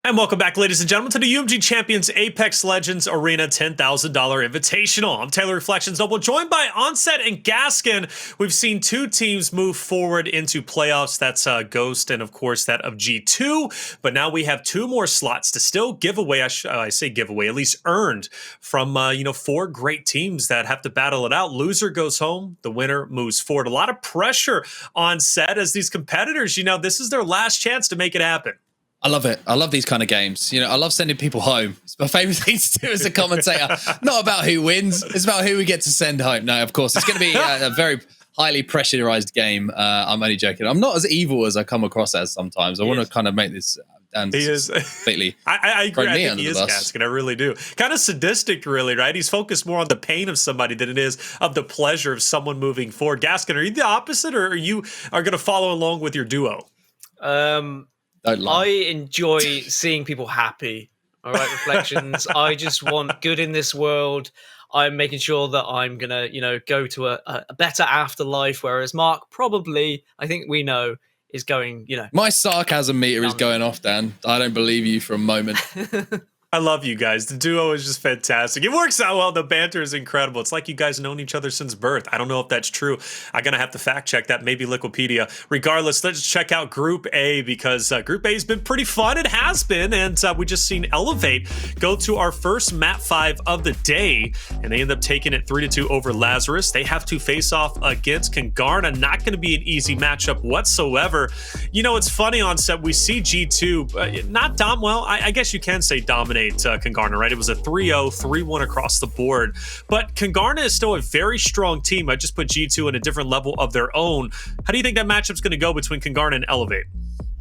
And welcome back, ladies and gentlemen, to the UMG Champions Apex Legends Arena $10,000 Invitational. I'm Taylor Reflections Noble, joined by Onset and Gaskin. We've seen two teams move forward into playoffs. That's Ghost and, of course, that of G2. But now we have two more slots to still give away. I say give away, at least earned from, four great teams that have to battle it out. Loser goes home. The winner moves forward. A lot of pressure on set as these competitors, this is their last chance to make it happen. I love it. I love these kind of games. I love sending people home. It's my favorite thing to do as a commentator. Not about who wins. It's about who we get to send home. No, of course. It's going to be a very highly pressurized game. I'm only joking. I'm not as evil as I come across as sometimes. I want to kind of make this... And he is completely. I agree. I think he is Gaskin. I really do. Kind of sadistic, really, right? He's focused more on the pain of somebody than it is of the pleasure of someone moving forward. Gaskin, are you the opposite, or are you going to follow along with your duo? I enjoy seeing people happy. All right, Reflections. I just want good in this world. I'm making sure that I'm gonna, go to a better afterlife. Whereas Mark probably, I think we know, is going, My sarcasm meter is going off, Dan. I don't believe you for a moment. I love you guys. The duo is just fantastic. It works out well. The banter is incredible. It's like you guys known each other since birth. I don't know if that's true. I'm going to have to fact check that. Maybe Wikipedia. Regardless, let's check out Group A because Group A has been pretty fun. It has been. And we just seen Elevate go to our first map 5 of the day. And they end up taking it 3-2 over Lazarus. They have to face off against Kangarna. Not going to be an easy matchup whatsoever. It's funny on set. We see G2 not well. I guess you can say dominate Kangarna, right? It was a 3-0, 3-1 across the board. But Kangarna is still a very strong team. I just put G2 in a different level of their own. How do you think that matchup's going to go between Kangarna and Elevate?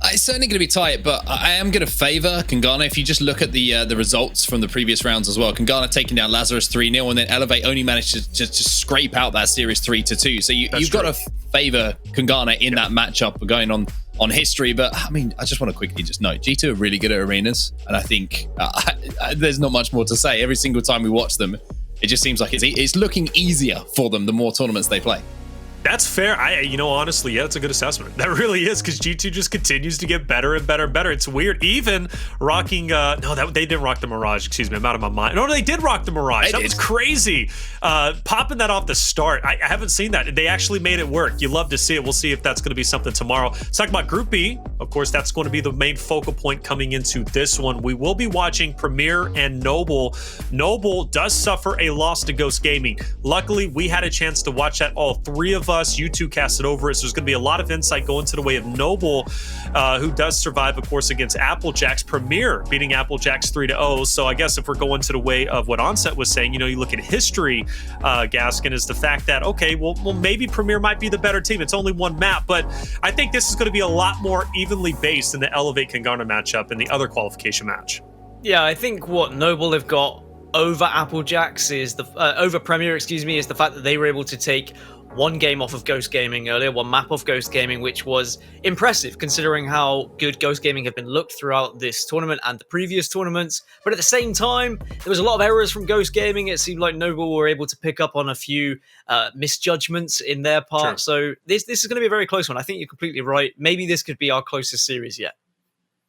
It's certainly going to be tight, but I am going to favor Kangarna. If you just look at the results from the previous rounds as well, Kangarna taking down Lazarus 3-0, and then Elevate only managed to just scrape out that series 3-2. So you've got to favor Kangarna in that matchup going on history. But I just want to quickly just note, G2 are really good at arenas, and I think there's not much more to say. Every single time we watch them, it just seems like it's looking easier for them the more tournaments they play. That's fair. Honestly, yeah, that's a good assessment. That really is, because G2 just continues to get better and better and better. It's weird. Even rocking, they didn't rock the Mirage. Excuse me, I'm out of my mind. No, they did rock the Mirage. That was crazy. Popping that off the start. I haven't seen that. They actually made it work. You love to see it. We'll see if that's going to be something tomorrow. Let's talk about Group B. Of course, that's going to be the main focal point coming into this one. We will be watching Premier and Noble. Noble does suffer a loss to Ghost Gaming. Luckily, we had a chance to watch that, all three of us. You two casted over it, so there's going to be a lot of insight going to the way of Noble, who does survive, of course, against Applejacks. Premier beating Applejacks 3-0. So I guess if we're going to the way of what Onset was saying, you look at history, Gaskin, is the fact that, okay, well, maybe Premier might be the better team. It's only one map, but I think this is going to be a lot more evenly based in the Elevate Kangarna matchup and the other qualification match. Yeah, I think what Noble have got over Applejacks is over Premier, is the fact that they were able to take one game off of Ghost Gaming earlier, one map off Ghost Gaming, which was impressive considering how good Ghost Gaming have been looked throughout this tournament and the previous tournaments. But at the same time, there was a lot of errors from Ghost Gaming. It seemed like Noble were able to pick up on a few misjudgments in their part. Sure. So this is going to be a very close one. I think you're completely right. Maybe this could be our closest series yet.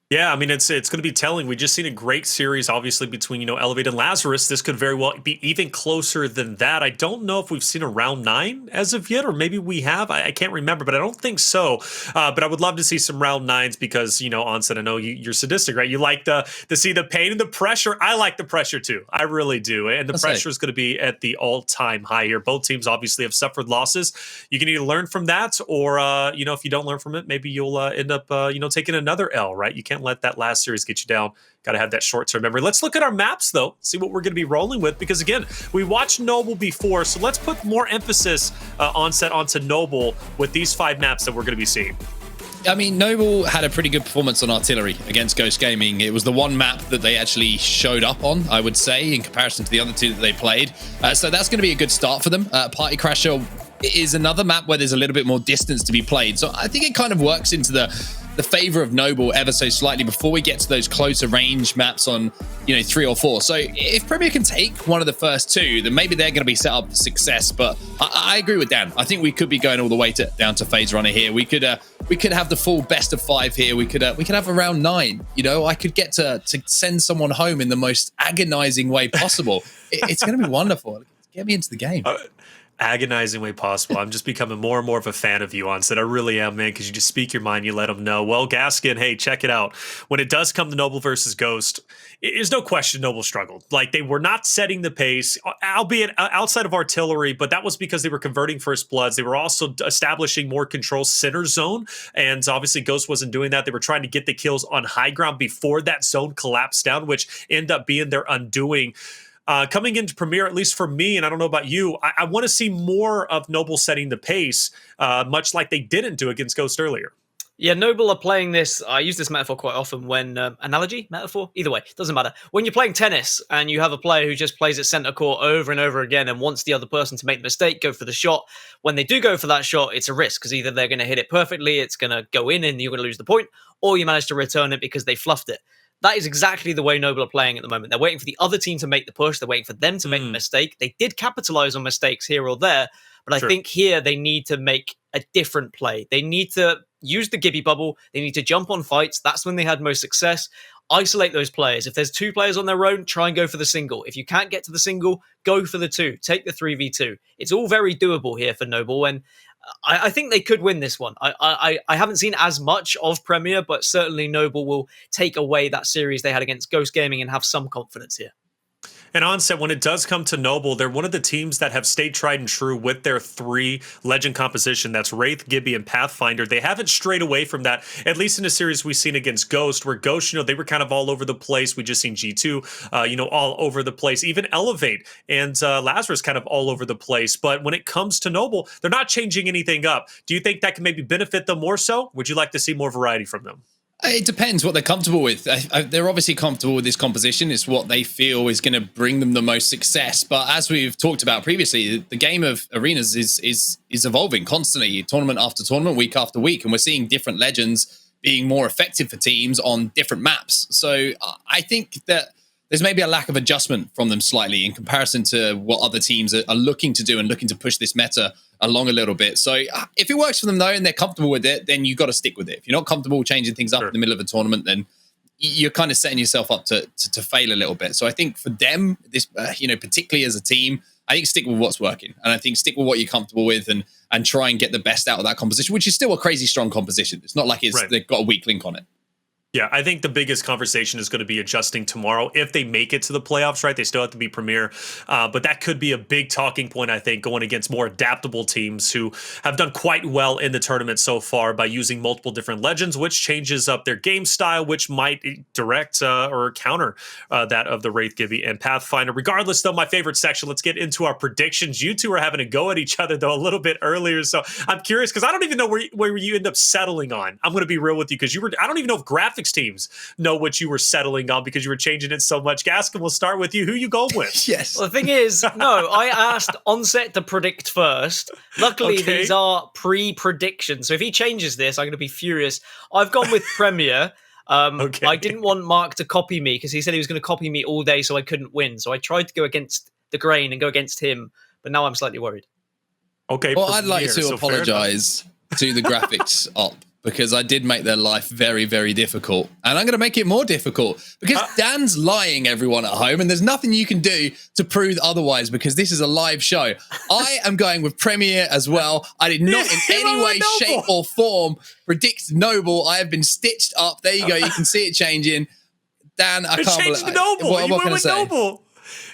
Yeah, it's going to be telling. We just seen a great series, obviously, between, Elevate and Lazarus. This could very well be even closer than that. I don't know if we've seen a round 9 as of yet, or maybe we have. I can't remember, but I don't think so. But I would love to see some round 9s because, Onset, I know you're sadistic, right? You like to see the pain and the pressure. I like the pressure, too. I really do. And the pressure is going to be at the all-time high here. Both teams obviously have suffered losses. You can either learn from that or, if you don't learn from it, maybe you'll end up, taking another L, right? You can't let that last series get you down. Got to have that short-term memory. Let's look at our maps, though, see what we're going to be rolling with, because, again, we watched Noble before, so let's put more emphasis onto Noble with these 5 maps that we're going to be seeing. Noble had a pretty good performance on Artillery against Ghost Gaming. It was the one map that they actually showed up on, I would say, in comparison to the other 2 that they played. So that's going to be a good start for them. Party Crasher is another map where there's a little bit more distance to be played. So I think it kind of works into the the favor of Noble ever so slightly before we get to those closer range maps on, 3 or 4. So if Premier can take one of the first 2, then maybe they're going to be set up for success. But I agree with Dan. I think we could be going all the way down to Phase Runner here. We could have the full best of 5 here. We could have around 9. I could get to send someone home in the most agonizing way possible. It's going to be wonderful. Get me into the game. Agonizing way possible. I'm just becoming more and more of a fan of you, Onset. I really am, man, because you just speak your mind, you let them know. Well, Gaskin, hey, check it out. When it does come to Noble versus Ghost, there's no question Noble struggled. Like, they were not setting the pace, albeit outside of artillery, but that was because they were converting First Bloods. They were also establishing more control center zone, and obviously Ghost wasn't doing that. They were trying to get the kills on high ground before that zone collapsed down, which ended up being their undoing. Coming into Premier, at least for me, and I don't know about you, I want to see more of Noble setting the pace, much like they didn't do against Ghost earlier. Yeah, Noble are playing this. I use this metaphor quite often when analogy, metaphor, either way, doesn't matter. When you're playing tennis and you have a player who just plays at center court over and over again and wants the other person to make the mistake, go for the shot. When they do go for that shot, it's a risk because either they're going to hit it perfectly, it's going to go in and you're going to lose the point, or you manage to return it because they fluffed it. That is exactly the way Noble are playing at the moment. They're waiting for the other team to make the push. They're waiting for them to make the mistake. They did capitalize on mistakes here or there, but I think here they need to make a different play. They need to use the Gibby bubble. They need to jump on fights. That's when they had most success. Isolate those players. If there's 2 players on their own, try and go for the single. If you can't get to the single, go for the 2. Take the 3v2. It's all very doable here for Noble, and I think they could win this one. I haven't seen as much of Premier, but certainly Noble will take away that series they had against Ghost Gaming and have some confidence here. And Onset, when it does come to Noble, they're one of the teams that have stayed tried and true with their 3 legend composition. That's Wraith, Gibby, and Pathfinder. They haven't strayed away from that, at least in a series we've seen against Ghost, where Ghost, they were kind of all over the place. We just seen G2, all over the place. Even Elevate and Lazarus kind of all over the place. But when it comes to Noble, they're not changing anything up. Do you think that can maybe benefit them more so? Would you like to see more variety from them? It depends what they're comfortable with. They're obviously comfortable with this composition. It's what they feel is going to bring them the most success. But as we've talked about previously, the game of arenas is evolving constantly, tournament after tournament, week after week, and we're seeing different legends being more effective for teams on different maps. So I think that there's maybe a lack of adjustment from them slightly in comparison to what other teams are looking to do and looking to push this meta along a little bit. So if it works for them though, and they're comfortable with it, then you got to stick with it. If you're not comfortable changing things up in the middle of a tournament, then you're kind of setting yourself up to fail a little bit. So I think for them, this, particularly as a team, I think stick with what's working. And I think stick with what you're comfortable with and try and get the best out of that composition, which is still a crazy strong composition. It's not like they've got a weak link on it. Yeah, I think the biggest conversation is going to be adjusting tomorrow. If they make it to the playoffs, right, they still have to be Premier. But that could be a big talking point, I think, going against more adaptable teams who have done quite well in the tournament so far by using multiple different legends, which changes up their game style, which might direct or counter that of the Wraith, Gibby, and Pathfinder. Regardless, though, my favorite section, let's get into our predictions. You two are having a go at each other, though, a little bit earlier. So I'm curious, because I don't even know where you end up settling on. I'm going to be real with you, because I don't even know if graphics teams know what you were settling on because you were changing it so much. Gaskin, we'll start with you. Who you going with? Yes. Well, the thing is, no, I asked Onset to predict first. Luckily, these are pre-predictions. So if he changes this, I'm going to be furious. I've gone with Premier. I didn't want Mark to copy me because he said he was going to copy me all day so I couldn't win. So I tried to go against the grain and go against him, but now I'm slightly worried. Okay. Well, I'd like to apologize to the graphics op, because I did make their life very, very difficult. And I'm going to make it more difficult because Dan's lying, everyone at home, and there's nothing you can do to prove otherwise because this is a live show. I am going with Premier as well. I did not in any way, shape, or form predict Noble. I have been stitched up. There you go. You can see it changing. Dan, I can't believe it. Noble. What went can I with say? Noble.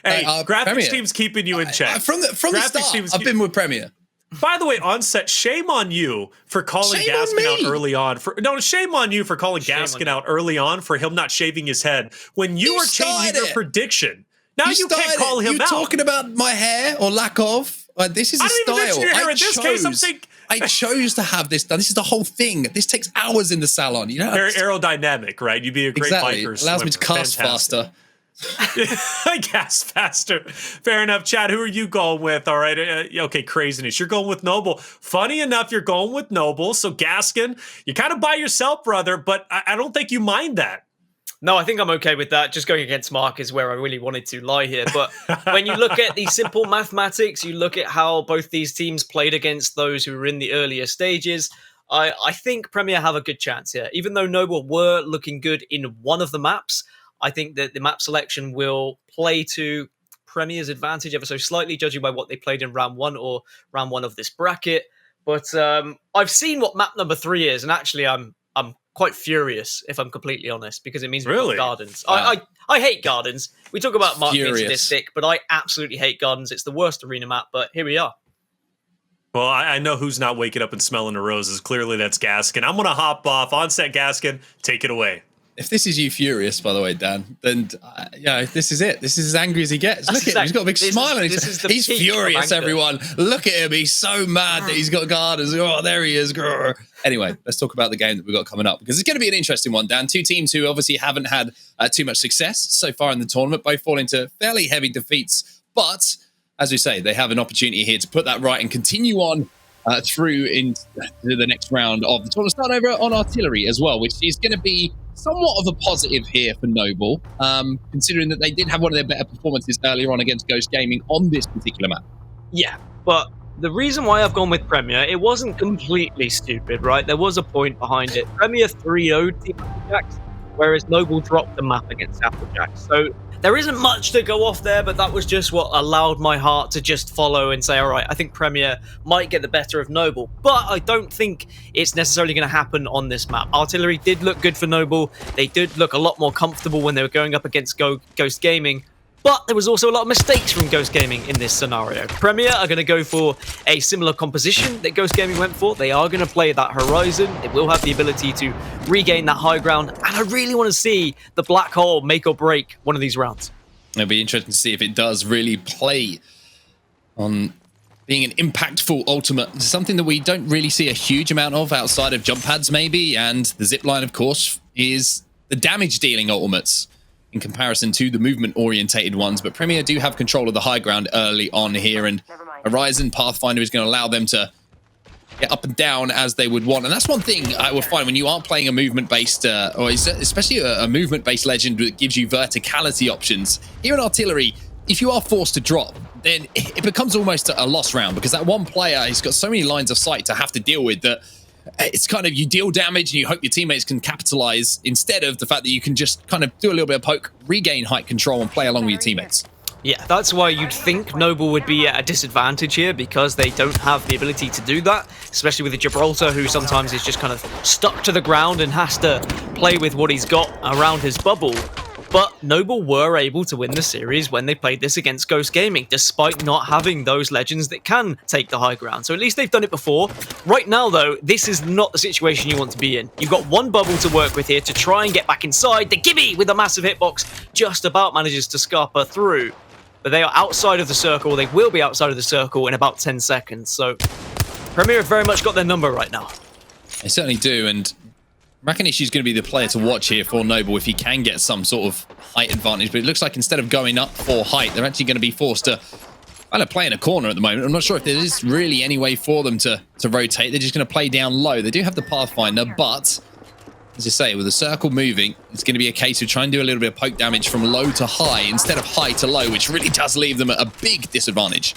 Hey, graphics Premier. team's keeping you in check. From the start, I've been with Premier. By the way, Onset, shame on you for calling Gaskin out early on. Shame on you for calling Gaskin out early on for him not shaving his head when you were changing your prediction. Now you can't call him out. You talking about my hair or lack of? This is a style. I chose to have this done. This is the whole thing. This takes hours in the salon. You know, very aerodynamic, right? You'd be a great biker. Allows me to cast faster. Gas faster. Fair enough. Chad, who are you going with? All right. Okay, craziness. You're going with Noble. Funny enough, you're going with Noble. So Gaskin, you're kind of by yourself, brother, but I don't think you mind that. No, I think I'm okay with that. Just going against Mark is where I really wanted to lie here. But when you look at the simple mathematics, you look at how both these teams played against those who were in the earlier stages, I think Premier have a good chance here. Even though Noble were looking good in one of the maps, I think that the map selection will play to Premier's advantage ever so slightly, judging by what they played in round 1 or round 1 of this bracket. But I've seen what map number 3 is, and actually I'm quite furious, if I'm completely honest, because it means we've got gardens. Wow. I hate gardens. We talk about Mark being sadistic, but I absolutely hate gardens. It's the worst arena map, but here we are. Well, I know who's not waking up and smelling the roses. Clearly, that's Gaskin. I'm going to hop off. On set, Gaskin, take it away. If this is you furious, by the way, Dan, then this is it. This is as angry as he gets. Look at him. He's got a big smile on his face. He's furious, everyone. Look at him. He's so mad that he's got gardens. Oh, there he is. Grr. Anyway, let's talk about the game that we've got coming up, because it's going to be an interesting one, Dan. Two teams who obviously haven't had too much success so far in the tournament, both fall into fairly heavy defeats. But, as we say, they have an opportunity here to put that right and continue on through into the next round of the tournament. Start over on artillery as well, which is going to be somewhat of a positive here for Noble, considering that they did have one of their better performances earlier on against Ghost Gaming on this particular map. Yeah, but the reason why I've gone with Premier, it wasn't completely stupid, right? There was a point behind it. Premier 3-0'd Team Applejacks, whereas Noble dropped the map against Applejacks. So there isn't much to go off there, but that was just what allowed my heart to just follow and say, all right, I think Premier might get the better of Noble. But I don't think it's necessarily going to happen on this map. Artillery did look good for Noble. They did look a lot more comfortable when they were going up against Ghost Gaming. But there was also a lot of mistakes from Ghost Gaming in this scenario. Premier are going to go for a similar composition that Ghost Gaming went for. They are going to play that Horizon. They will have the ability to regain that high ground. And I really want to see the Black Hole make or break one of these rounds. It'll be interesting to see if it does really play on being an impactful ultimate. Something that we don't really see a huge amount of outside of jump pads maybe. And the zipline, of course, is the damage dealing ultimates in comparison to the movement-orientated ones. But Premier do have control of the high ground early on here, and Horizon Pathfinder is going to allow them to get up and down as they would want. And that's one thing I will find when you aren't playing a movement-based, or especially a movement-based legend that gives you verticality options. Here in Artillery, if you are forced to drop, then it becomes almost a lost round, because that one player has got so many lines of sight to have to deal with that it's kind of, you deal damage and you hope your teammates can capitalize, instead of the fact that you can just kind of do a little bit of poke, regain height control, and play along with your teammates. Yeah, that's why you'd think Noble would be at a disadvantage here, because they don't have the ability to do that, especially with the Gibraltar, who sometimes is just kind of stuck to the ground and has to play with what he's got around his bubble. But Noble were able to win the series when they played this against Ghost Gaming, despite not having those legends that can take the high ground. So at least they've done it before. Right now, though, this is not the situation you want to be in. You've got one bubble to work with here to try and get back inside. The Gibby with a massive hitbox just about manages to scarper through. But they are outside of the circle. They will be outside of the circle in about 10 seconds. So Premier have very much got their number right now. They certainly do, and Rakkinishu is going to be the player to watch here for Noble if he can get some sort of height advantage. But it looks like instead of going up for height, they're actually going to be forced to kind of play in a corner at the moment. I'm not sure if there is really any way for them to rotate. They're just going to play down low. They do have the Pathfinder, but as you say, with the circle moving, it's going to be a case of trying to do a little bit of poke damage from low to high instead of high to low, which really does leave them at a big disadvantage.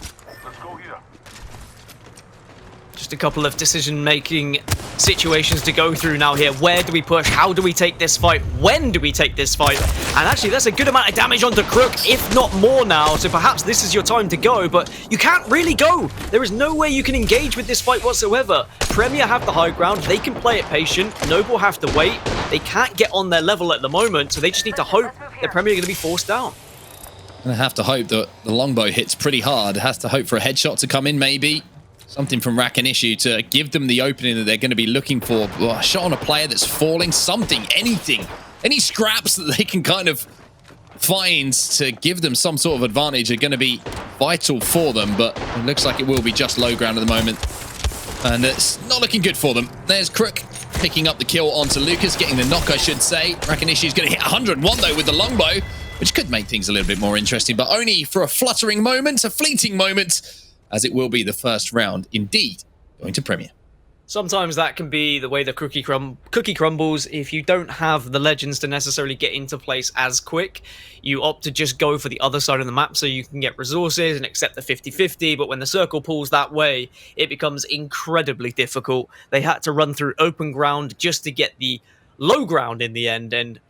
Just a couple of decision-making situations to go through now here. Where do we push? How do we take this fight? When do we take this fight? And actually, that's a good amount of damage onto Crook, if not more now. So perhaps this is your time to go, but you can't really go. There is no way you can engage with this fight whatsoever. Premier have the high ground. They can play it patient. Noble have to wait. They can't get on their level at the moment, so they just need to hope that Premier are going to be forced down. And I have to hope that the longbow hits pretty hard. It has to hope for a headshot to come in, maybe. Something from Rakkinishu to give them the opening that they're going to be looking for. Well, a shot on a player that's falling, something, anything. Any scraps that they can kind of find to give them some sort of advantage are going to be vital for them, but it looks like it will be just low ground at the moment. And it's not looking good for them. There's Crook picking up the kill onto Lucas, getting the knock, I should say. Rakkinishu is going to hit 101, though, with the longbow. which could make things a little bit more interesting, but only for a fluttering moment, a fleeting moment, as it will be the first round indeed going to Premier. Sometimes that can be the way the cookie crumbles. If you don't have the legends to necessarily get into place as quick, you opt to just go for the other side of the map so you can get resources and accept the 50-50, but when the circle pulls that way, it becomes incredibly difficult. They had to run through open ground just to get the low ground in the end, and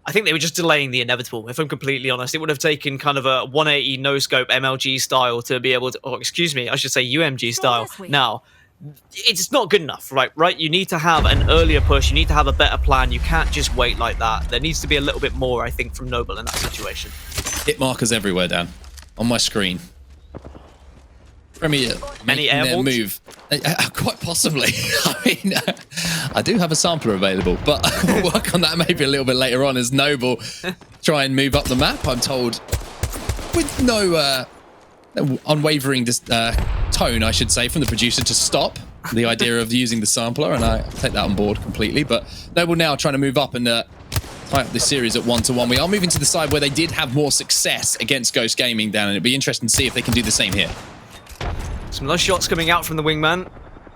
I think they were just delaying the inevitable, if I'm completely honest. It would have taken kind of a 180 no-scope MLG style to be able to, or excuse me, I should say UMG style. Now, it's not good enough, right? You need to have an earlier push. You need to have a better plan. You can't just wait like that. There needs to be a little bit more, I think, from Noble in that situation. Hit markers everywhere, Dan, on my screen. Premier making their move. Quite possibly. I mean, I do have a sampler available, but we'll work on that maybe a little bit later on as Noble try and move up the map, I'm told, with no unwavering tone, I should say, from the producer to stop the idea of using the sampler, and I take that on board completely. But Noble now trying to move up and tie up this series at 1-1. We are moving to the side where they did have more success against Ghost Gaming, Dan, and it'd be interesting to see if they can do the same here. Some nice shots coming out from the wingman.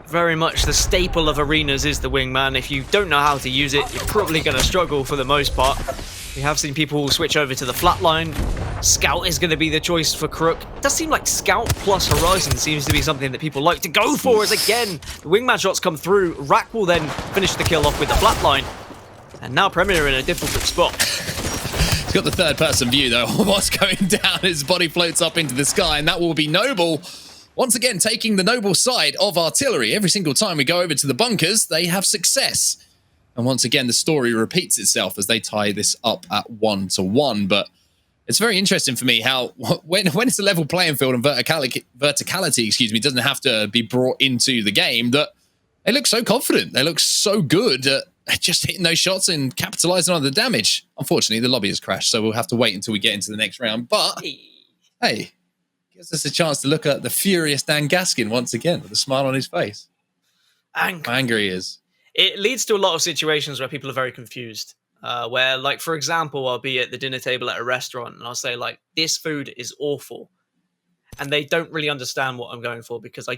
Very much the staple of arenas is the wingman. If you don't know how to use it, you're probably going to struggle for the most part. We have seen people switch over to the flatline. Scout is going to be the choice for Crook. It does seem like Scout plus Horizon seems to be something that people like to go for, as again, the wingman shots come through. Rack will then finish the kill off with the flatline. And now Premier in a difficult spot. He's got the third-person view, though, of what's going down. His body floats up into the sky, and that will be Noble. Once again, taking the Noble side of artillery. Every single time we go over to the bunkers, they have success. And once again, the story repeats itself as they tie this up at 1-1. But it's very interesting for me how when it's a level playing field and verticality, doesn't have to be brought into the game, that they look so confident. They look so good at just hitting those shots and capitalizing on the damage. Unfortunately, the lobby has crashed, so we'll have to wait until we get into the next round. But hey, gives us a chance to look at the furious Dan Gaskin once again with a smile on his face. How angry he is. It leads to a lot of situations where people are very confused. Where, like, for example, I'll be at the dinner table at a restaurant and I'll say, like, this food is awful. And they don't really understand what I'm going for because I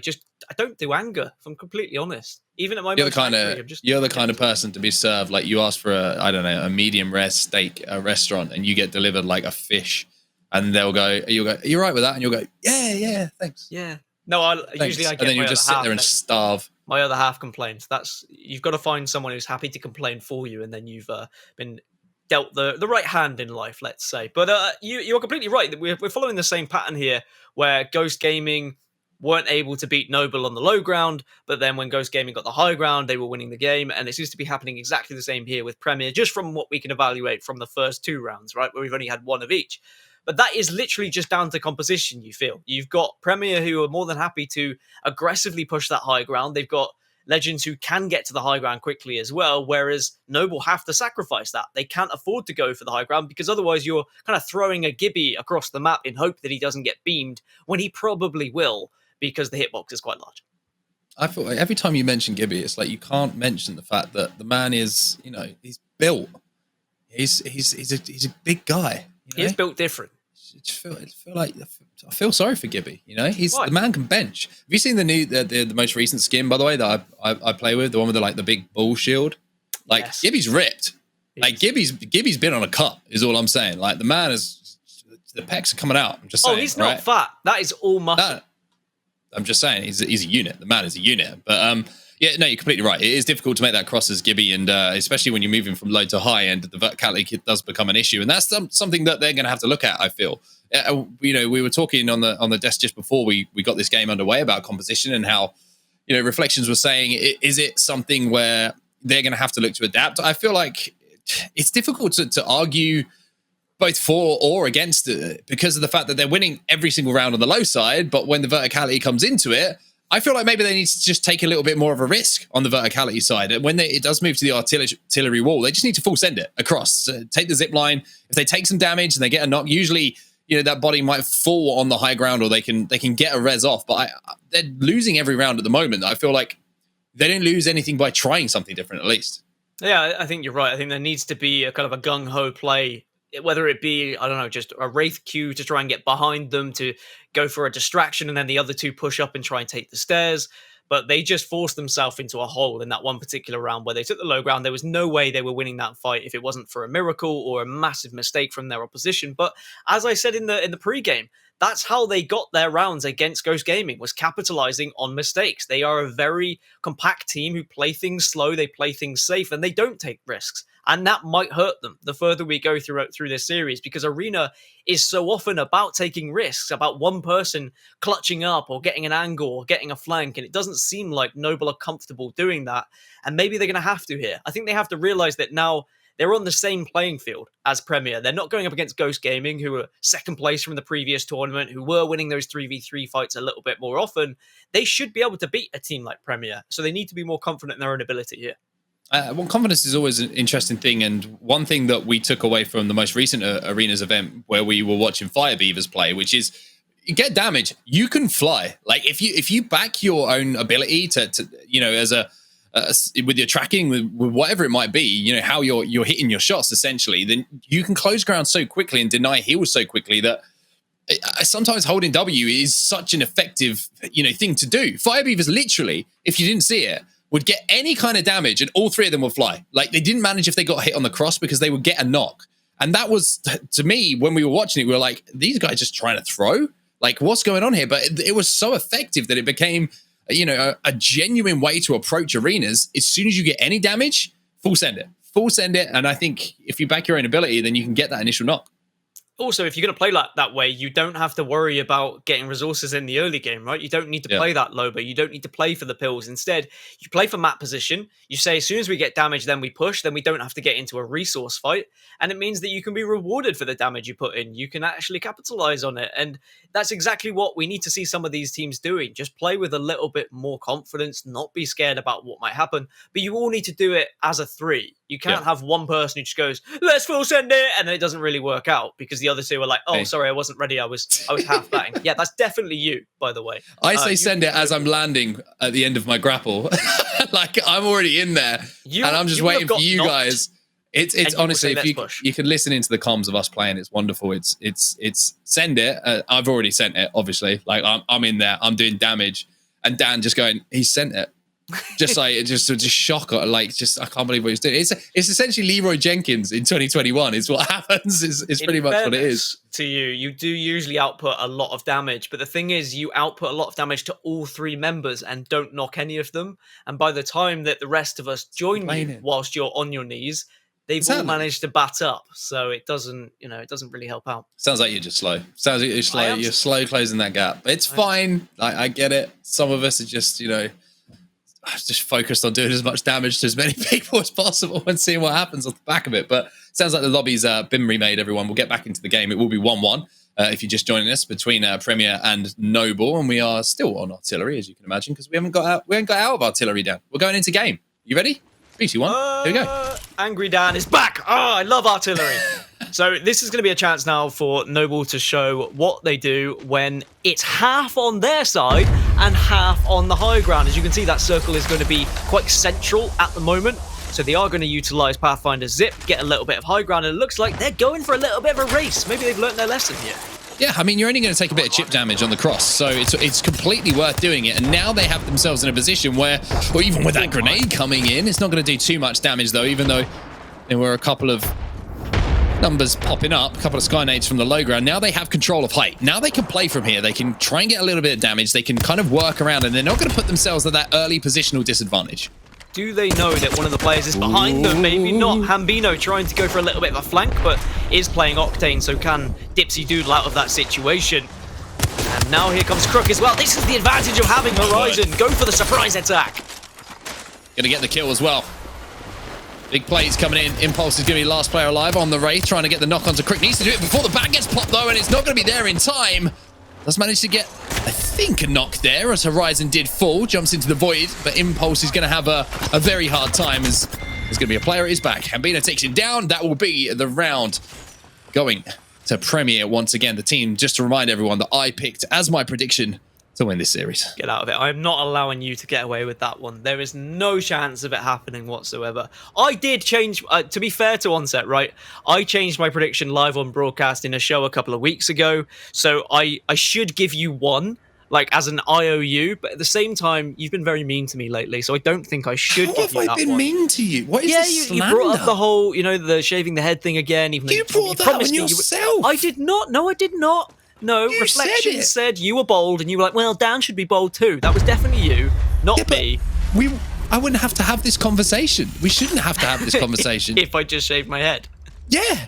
don't do anger, if I'm completely honest. Even at my you're the kind of person to be served, like you ask for a medium rare steak at a restaurant and you get delivered like a fish and you'll go, you're right with that? And you'll go, yeah, thanks. Yeah. No, usually I get, and then you just sit there and starve. My other half complains. You've got to find someone who's happy to complain for you, and then you've been dealt the right hand in life, let's say. But you're completely right. We're following the same pattern here, where Ghost Gaming weren't able to beat Noble on the low ground, but then when Ghost Gaming got the high ground, they were winning the game, and it seems to be happening exactly the same here with Premier, just from what we can evaluate from the first two rounds, right, where we've only had one of each. But that is literally just down to composition, you feel. You've got Premier who are more than happy to aggressively push that high ground. They've got Legends who can get to the high ground quickly as well, whereas Noble have to sacrifice that. They can't afford to go for the high ground because otherwise you're kind of throwing a Gibby across the map in hope that he doesn't get beamed, when he probably will because the hitbox is quite large. I feel like every time you mention Gibby, it's like you can't mention the fact that the man is, he's built. He's a big guy. He's built different. I feel sorry for Gibby. The man can bench. Have you seen the most recent skin, by the way, that I play with, the one with the big bull shield? Like, yes. Gibby's ripped. Like Gibby's been on a cut, is all I'm saying. Like, the man is, the pecs are coming out. I'm just saying. Oh, he's not fat. That is all muscle. I'm just saying he's a unit. The man is a unit. But yeah, no, you're completely right. It is difficult to make that cross as Gibby, and especially when you're moving from low to high end, the verticality does become an issue, and that's something that they're going to have to look at. I feel. We were talking on the desk just before we got this game underway about composition and how, Reflections was saying, is it something where they're going to have to look to adapt? I feel like it's difficult to argue both for or against it because of the fact that they're winning every single round on the low side, but when the verticality comes into it, I feel like maybe they need to just take a little bit more of a risk on the verticality side. And when it does move to the artillery wall, they just need to full send it across. Take the zip line. If they take some damage and they get a knock, usually that body might fall on the high ground, or they can get a res off. But they're losing every round at the moment. I feel like they didn't lose anything by trying something different, at least. Yeah, I think you're right. I think there needs to be a kind of a gung-ho play whether it be, I don't know, just a Wraith Q to try and get behind them to go for a distraction, and then the other two push up and try and take the stairs. But they just forced themselves into a hole in that one particular round where they took the low ground. There was no way they were winning that fight if it wasn't for a miracle or a massive mistake from their opposition. But as I said in the pregame, that's how they got their rounds against Ghost Gaming, was capitalizing on mistakes. They are a very compact team who play things slow, they play things safe, and they don't take risks. And that might hurt them the further we go through this series, because Arena is so often about taking risks, about one person clutching up or getting an angle or getting a flank, and it doesn't seem like Noble are comfortable doing that. And maybe they're going to have to here. I think they have to realize that now they're on the same playing field as Premier. They're not going up against Ghost Gaming, who were second place from the previous tournament, who were winning those 3v3 fights a little bit more often. They should be able to beat a team like Premier, so they need to be more confident in their own ability here. Well, confidence is always an interesting thing, and one thing that we took away from the most recent Arenas event where we were watching Fire Beavers play, which is you get damage, you can fly. Like if you back your own ability to as with your tracking, with whatever it might be, how you're hitting your shots essentially, then you can close ground so quickly and deny heals so quickly that sometimes holding W is such an effective thing to do. Fire Beavers literally, if you didn't see it, would get any kind of damage and all three of them would fly. Like they didn't manage if they got hit on the cross because they would get a knock. And that was, to me, when we were watching it, we were like, these guys just trying to throw? Like, what's going on here? But it was so effective that it became, a genuine way to approach arenas. As soon as you get any damage, full send it. Full send it. And I think if you back your own ability, then you can get that initial knock. Also, if you're going to play like that way, you don't have to worry about getting resources in the early game, right? You don't need to play that low, but you don't need to play for the pills. Instead, you play for map position. You say, as soon as we get damage, then we push. Then we don't have to get into a resource fight. And it means that you can be rewarded for the damage you put in. You can actually capitalize on it. And that's exactly what we need to see some of these teams doing. Just play with a little bit more confidence, not be scared about what might happen. But you all need to do it as a three. You can't have one person who just goes, let's full send it, and then it doesn't really work out because the other two are like, oh, sorry, I wasn't ready. I was half batting. Yeah, that's definitely you, by the way. I say send it as I'm landing at the end of my grapple. Like I'm already in there, and I'm just waiting for you guys. It's honestly, if you can listen into the comms of us playing, it's wonderful. It's send it. I've already sent it, obviously. Like I'm in there, I'm doing damage, and Dan just going, he sent it. Just like just shock, like just I can't believe what he's doing. It's essentially Leroy Jenkins in 2021 is what happens. Is pretty much what it is. To you do usually output a lot of damage, but the thing is you output a lot of damage to all three members and don't knock any of them. And by the time that the rest of us join you whilst you're on your knees, they've all managed to bat up. So it doesn't really help out. Sounds like you're just slow. Sounds like you're slow. You're slow closing that gap. It's fine. I get it. Some of us are just just focused on doing as much damage to as many people as possible and seeing what happens off the back of it. But sounds like the lobby's been remade, everyone. We'll get back into the game. It will be 1-1 if you're just joining us between Premier and Noble. And we are still on artillery, as you can imagine, because we haven't got out of artillery, Dan. We're going into game. You ready? 3, 2, 1. Here we go. Angry Dan is back. Oh, I love artillery. So this is going to be a chance now for Noble to show what they do when it's half on their side and half on the high ground. As you can see, that circle is going to be quite central at the moment. So they are going to utilize Pathfinder's Zip, get a little bit of high ground, and it looks like they're going for a little bit of a race. Maybe they've learned their lesson here. Yeah, I mean, you're only going to take a bit of chip damage on the cross, so it's completely worth doing it. And now they have themselves in a position where, well, even with that grenade coming in, it's not going to do too much damage, though, even though there were a couple of numbers popping up, a couple of skynades from the low ground. Now they have control of height. Now they can play from here. They can try and get a little bit of damage. They can kind of work around, and they're not going to put themselves at that early positional disadvantage. Do they know that one of the players is behind them? Maybe not. Hambino trying to go for a little bit of a flank, but is playing Octane, so can Dipsy Doodle out of that situation. And now here comes Crook as well. This is the advantage of having Horizon. Go for the surprise attack. Gonna get the kill as well. Big plays coming in. Impulse is going to be last player alive on the Wraith, trying to get the knock onto Crook. Needs to do it before the bat gets popped, though, and it's not going to be there in time. Does manage to get, I think, a knock there as Horizon did fall. Jumps into the void, but Impulse is going to have a very hard time as there's going to be a player at his back. Hambino takes him down. That will be the round going to Premier once again. The team, just to remind everyone, that I picked as my prediction to win this series. Get out of it. I'm not allowing you to get away with that one. There is no chance of it happening whatsoever. I did change, to be fair to Onset, right? I changed my prediction live on broadcast in a show a couple of weeks ago. So I should give you one, like as an IOU, but at the same time, you've been very mean to me lately, so I don't think I should give you that one. Have I been mean to you? What is this you brought up the whole, the shaving the head thing again. Even you brought that on yourself. I did not. No, I did not. No, you Reflection said you were bold, and you were like, well, Dan should be bold too. That was definitely you, not me. I wouldn't have to have this conversation. We shouldn't have to have this conversation. If I just shaved my head. Yeah.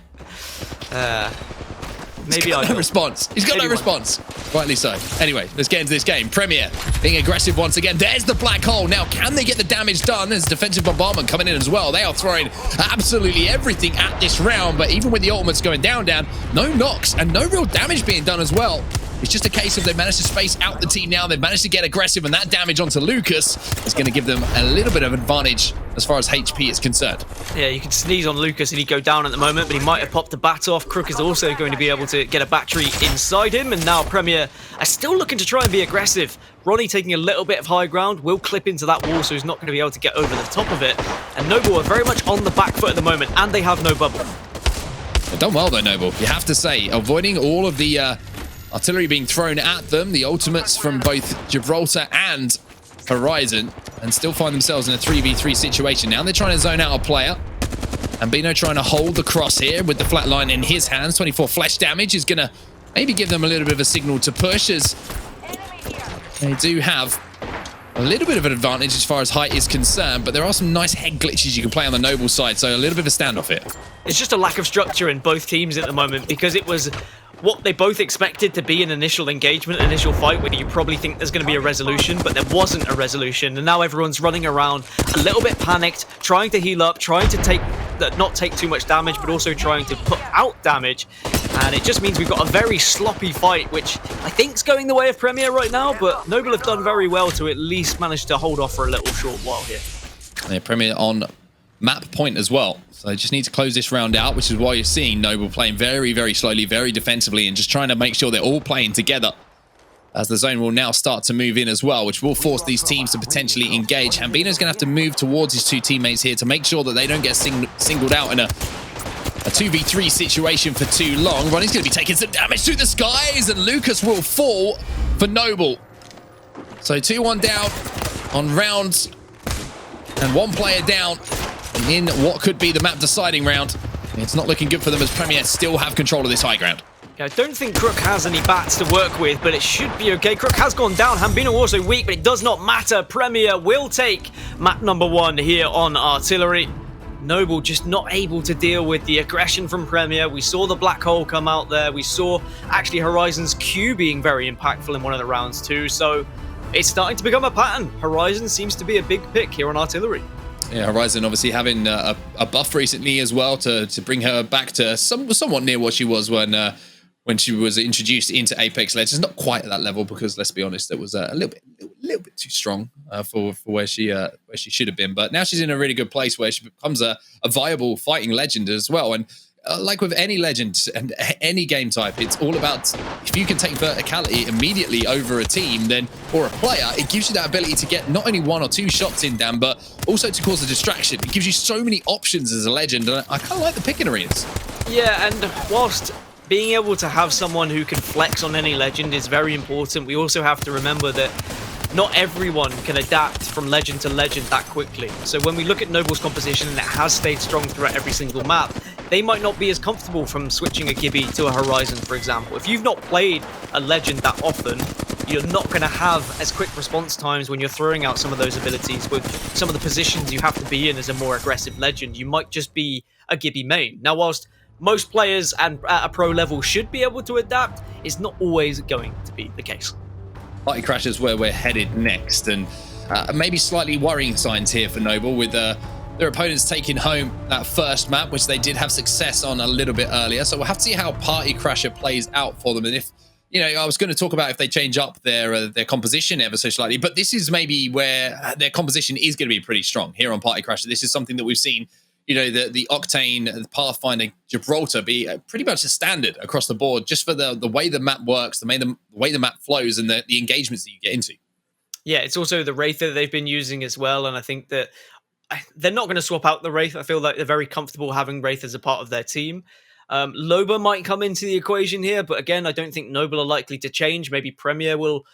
Maybe He's got no response. He's got no response. Rightly so. Anyway, let's get into this game. Premier being aggressive once again. There's the black hole. Now, can they get the damage done? There's defensive bombardment coming in as well. They are throwing absolutely everything at this round, but even with the ultimates going down, no knocks and no real damage being done as well. It's just a case of they've managed to space out the team now. They've managed to get aggressive, and that damage onto Lucas is going to give them a little bit of advantage as far as HP is concerned. Yeah, you can sneeze on Lucas and he'd go down at the moment, but he might have popped a bat off. Crook is also going to be able to get a battery inside him, and now Premier are still looking to try and be aggressive. Ronnie taking a little bit of high ground, will clip into that wall, so he's not going to be able to get over the top of it. And Noble are very much on the back foot at the moment, and they have no bubble. They've done well though, Noble. You have to say, avoiding all of the artillery being thrown at them, the ultimates from both Gibraltar and Horizon, and still find themselves in a 3v3 situation. Now they're trying to zone out a player. Hambino trying to hold the cross here with the flatline in his hands. 24 flesh damage is going to maybe give them a little bit of a signal to push, as they do have a little bit of an advantage as far as height is concerned, but there are some nice head glitches you can play on the Noble side, so a little bit of a standoff here. It's just a lack of structure in both teams at the moment, because it was what they both expected to be an initial engagement, initial fight, where you probably think there's going to be a resolution, but there wasn't a resolution, and now everyone's running around a little bit panicked, trying to heal up, trying to not take too much damage, but also trying to put out damage, and it just means we've got a very sloppy fight, which I think's going the way of Premier right now, but Noble have done very well to at least manage to hold off for a little short while here. Yeah, Premier on map point as well. So they just need to close this round out, which is why you're seeing Noble playing very, very slowly, very defensively, and just trying to make sure they're all playing together, as the zone will now start to move in as well, which will force these teams to potentially engage. Hambino's going to have to move towards his two teammates here to make sure that they don't get singled out in a 2v3 situation for too long. Ronnie's going to be taking some damage through the skies, and Lucas will fall for Noble. So 2-1 down on rounds, and one player down in what could be the map deciding round. It's not looking good for them, as Premier still have control of this high ground. I don't think Crook has any bats to work with, but it should be okay. Crook has gone down. Hambino also weak, but it does not matter. Premier will take map number 1 here on Artillery. Noble just not able to deal with the aggression from Premier. We saw the black hole come out there. We saw actually Horizon's Q being very impactful in one of the rounds too. So it's starting to become a pattern. Horizon seems to be a big pick here on Artillery. Yeah, Horizon obviously having a buff recently as well to bring her back to somewhat near what she was when she was introduced into Apex Legends. Not quite at that level, because let's be honest, it was a little bit too strong for where she should have been. But now she's in a really good place where she becomes a viable fighting legend as well. And like with any legend and any game type, it's all about, if you can take verticality immediately over a team or a player, it gives you that ability to get not only 1 or 2 shots in, Dan, but also to cause a distraction. It gives you so many options as a legend, and I kind of like the picking arenas. Yeah, and whilst being able to have someone who can flex on any legend is very important, we also have to remember that not everyone can adapt from legend to legend that quickly. So when we look at Noble's composition, and it has stayed strong throughout every single map, they might not be as comfortable from switching a Gibby to a Horizon, for example. If you've not played a legend that often, you're not going to have as quick response times when you're throwing out some of those abilities with some of the positions you have to be in as a more aggressive legend. You might just be a Gibby main. Now, whilst most players and at a pro level should be able to adapt, it's not always going to be the case. Party Crash is where we're headed next, and maybe slightly worrying signs here for Noble, with their opponents taking home that first map, which they did have success on a little bit earlier. So we'll have to see how Party Crasher plays out for them, and if, I was going to talk about if they change up their composition ever so slightly, but this is maybe where their composition is going to be pretty strong here on Party Crasher. This is something that we've seen the Octane, the Pathfinder, Gibraltar be pretty much a standard across the board, just for the way the map works, the way the map flows, and the engagements that you get into. Yeah, it's also the Wraith that they've been using as well, and I think that they're not going to swap out the Wraith. I feel like they're very comfortable having Wraith as a part of their team. Loba might come into the equation here, but again, I don't think Noble are likely to change. Maybe Premier will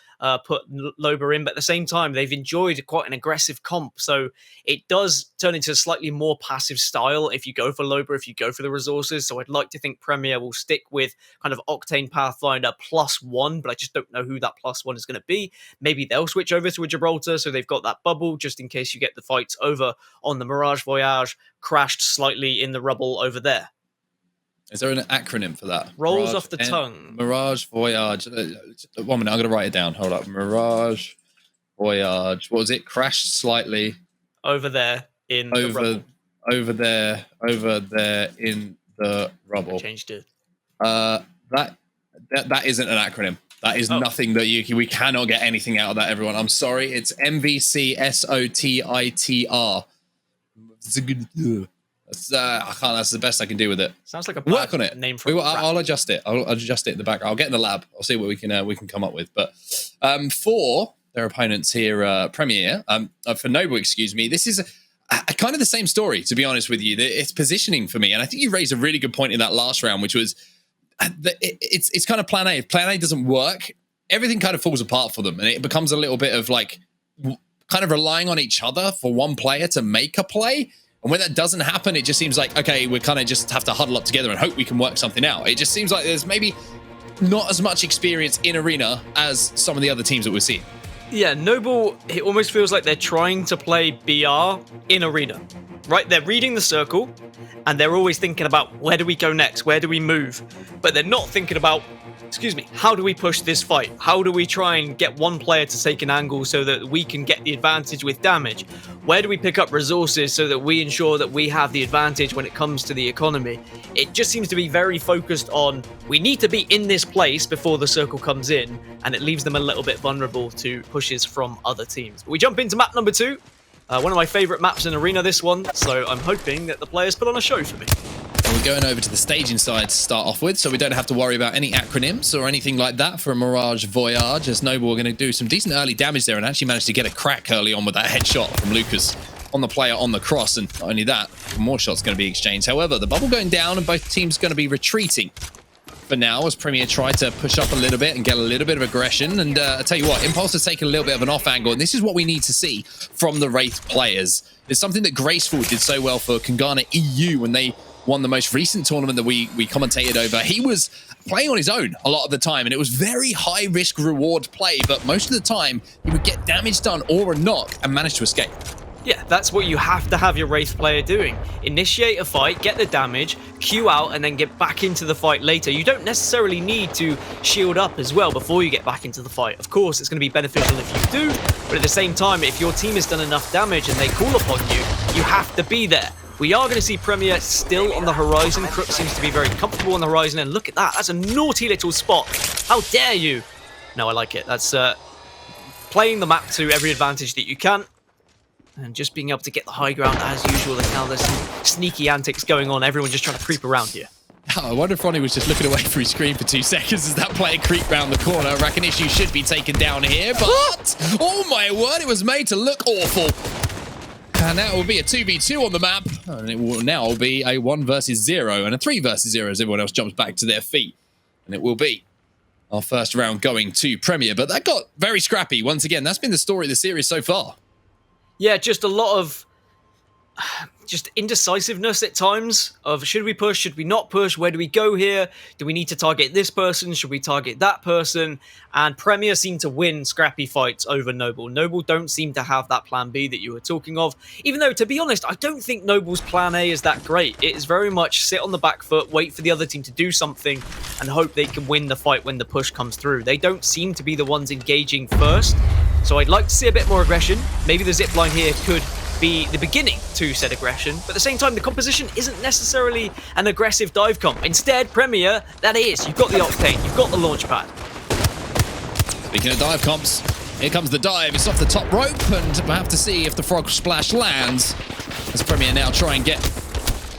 put Loba in, but at the same time, they've enjoyed quite an aggressive comp, so it does turn into a slightly more passive style if you go for Loba, if you go for the resources. So I'd like to think Premier will stick with kind of Octane Pathfinder +1, but I just don't know who that +1 is going to be. Maybe they'll switch over to a Gibraltar, so they've got that bubble just in case you get the fights over on the Mirage Voyage, crashed slightly in the rubble over there. Is there an acronym for that? Rolls Mirage off the tongue. Mirage Voyage. 1 minute, I'm going to write it down. Hold up. Mirage Voyage. What was it? Crashed slightly. Over there in the rubble. Over there in the rubble. I changed it. That isn't an acronym. That is nothing that we cannot get anything out of that, everyone. I'm sorry. It's MVCSOTITR. I can't. That's the best I can do with it. Sounds like a work on it. Name for I'll adjust it. I'll adjust it in the back. I'll get in the lab. I'll see what we can come up with. But for their opponents here, Premier, for Noble, excuse me, this is a kind of the same story, to be honest with you. It's positioning for me, and I think you raised a really good point in that last round, which was it's kind of plan A. If plan A doesn't work, everything kind of falls apart for them, and it becomes a little bit of like kind of relying on each other for one player to make a play. And when that doesn't happen, it just seems like, okay, we kind of just have to huddle up together and hope we can work something out. It just seems like there's maybe not as much experience in Arena as some of the other teams that we're seeing. Yeah, Noble, it almost feels like they're trying to play BR in Arena, right? They're reading the circle, and they're always thinking about, where do we go next? Where do we move? But they're not thinking about, how do we push this fight? How do we try and get one player to take an angle so that we can get the advantage with damage? Where do we pick up resources so that we ensure that we have the advantage when it comes to the economy? It just seems to be very focused on, we need to be in this place before the circle comes in, and it leaves them a little bit vulnerable to pushes from other teams. But we jump into map number 2. One of my favourite maps in Arena, this one, so I'm hoping that the players put on a show for me. And we're going over to the staging side to start off with, so we don't have to worry about any acronyms or anything like that for a Mirage Voyage, as Noble are going to do some decent early damage there and actually managed to get a crack early on with that headshot from Lucas on the player on the cross, and not only that, more shots going to be exchanged. However, the bubble going down and both teams going to be retreating for now as Premier try to push up a little bit and get a little bit of aggression. And I tell you what, Impulse has taken a little bit of an off angle, and this is what we need to see from the Wraith players. It's something that Graceful did so well for Kangana EU when they won the most recent tournament that we commentated over. He was playing on his own a lot of the time, and it was very high risk reward play, but most of the time he would get damage done or a knock and manage to escape. Yeah, that's what you have to have your Wraith player doing. Initiate a fight, get the damage, queue out, and then get back into the fight later. You don't necessarily need to shield up as well before you get back into the fight. Of course, it's going to be beneficial if you do, but at the same time, if your team has done enough damage and they call upon you, you have to be there. We are going to see Premier still on the horizon. Crook seems to be very comfortable on the horizon, and look at that. That's a naughty little spot. How dare you? No, I like it. That's playing the map to every advantage that you can, and just being able to get the high ground as usual. And now there's some sneaky antics going on. Everyone just trying to creep around here. Oh, I wonder if Ronnie was just looking away from his screen for 2 seconds as that player creeped round the corner. Rakkinishu should be taken down here, but oh my word, it was made to look awful. And that will be a 2v2 on the map, and it will now be a 1 versus 0 and a 3 versus 0 as everyone else jumps back to their feet. And it will be our first round going to Premier, but that got very scrappy. Once again, that's been the story of the series so far. Yeah, just a lot of just indecisiveness at times of should we push, should we not push, where do we go here, do we need to target this person, should we target that person? And Premier seem to win scrappy fights over Noble. Noble don't seem to have that plan B that you were talking of, even though, to be honest, I don't think Noble's plan A is that great. It is very much sit on the back foot, wait for the other team to do something, and hope they can win the fight when the push comes through. They don't seem to be the ones engaging first, so I'd like to see a bit more aggression. Maybe the zipline here could be the beginning to said aggression, but at the same time, the composition isn't necessarily an aggressive dive comp. Instead, Premier, that is, you've got the Octane, you've got the launch pad. Speaking of dive comps, here comes the dive. It's off the top rope, and we'll have to see if the frog splash lands. As Premier now try and get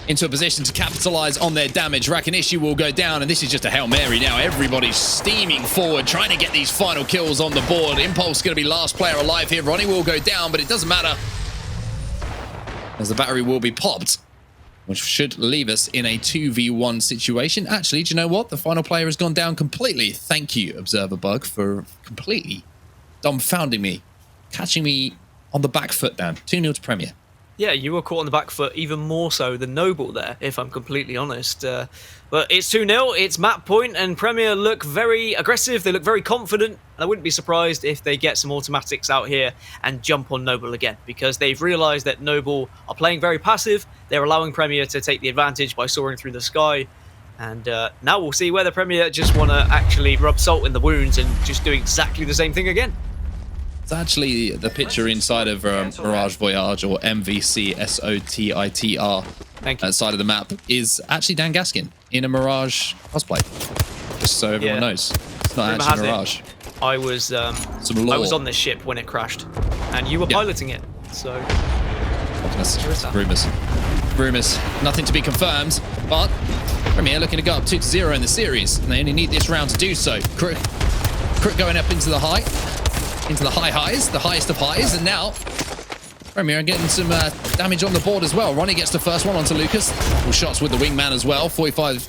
into a position to capitalize on their damage. Rakkinishu will go down, and this is just a Hail Mary now. Everybody's steaming forward, trying to get these final kills on the board. Impulse going to be last player alive here. Ronnie will go down, but it doesn't matter, as the battery will be popped, which should leave us in a 2v1 situation. Actually, do you know what? The final player has gone down completely. Thank you, Observer Bug, for completely dumbfounding me, catching me on the back foot down. 2-0 to Premier. Yeah, you were caught on the back foot even more so than Noble there, if I'm completely honest. But it's 2-0, it's map point, and Premier look very aggressive, they look very confident, and I wouldn't be surprised if they get some automatics out here and jump on Noble again, because they've realised that Noble are playing very passive, they're allowing Premier to take the advantage by soaring through the sky, and now we'll see whether Premier just want to actually rub salt in the wounds and just do exactly the same thing again. It's actually the picture inside of Mirage Voyage, or MVCSOTITR. Thank you. Side of the map is actually Dan Gaskin in a Mirage cosplay. Just so everyone knows, it's not actually Mirage. I was on this ship when it crashed, and you were piloting it. So rumors, nothing to be confirmed. But Premier looking to go up 2-0 in the series, and they only need this round to do so. Crook going up into the high. Into the highs, the highest of highs, and now Premier are getting some damage on the board as well. Ronnie gets the first one onto Lucas. All shots with the wingman as well. 45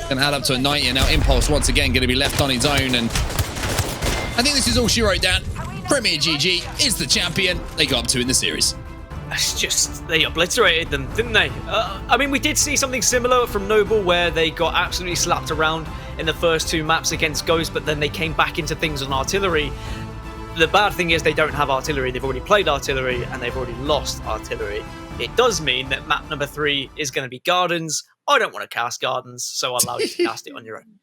can add up to a 90, and now Impulse once again going to be left on his own. And I think this is all she wrote down. PremierGG is the champion. They got up to in the series. It's just, they obliterated them, didn't they? I mean, we did see something similar from Noble, where they got absolutely slapped around in the first two maps against Ghost, but then they came back into things on artillery. The bad thing is they don't have artillery. They've already played artillery and they've already lost artillery. It does mean that map number 3 is going to be Gardens. I don't want to cast Gardens, so I'll allow you to cast it on your own.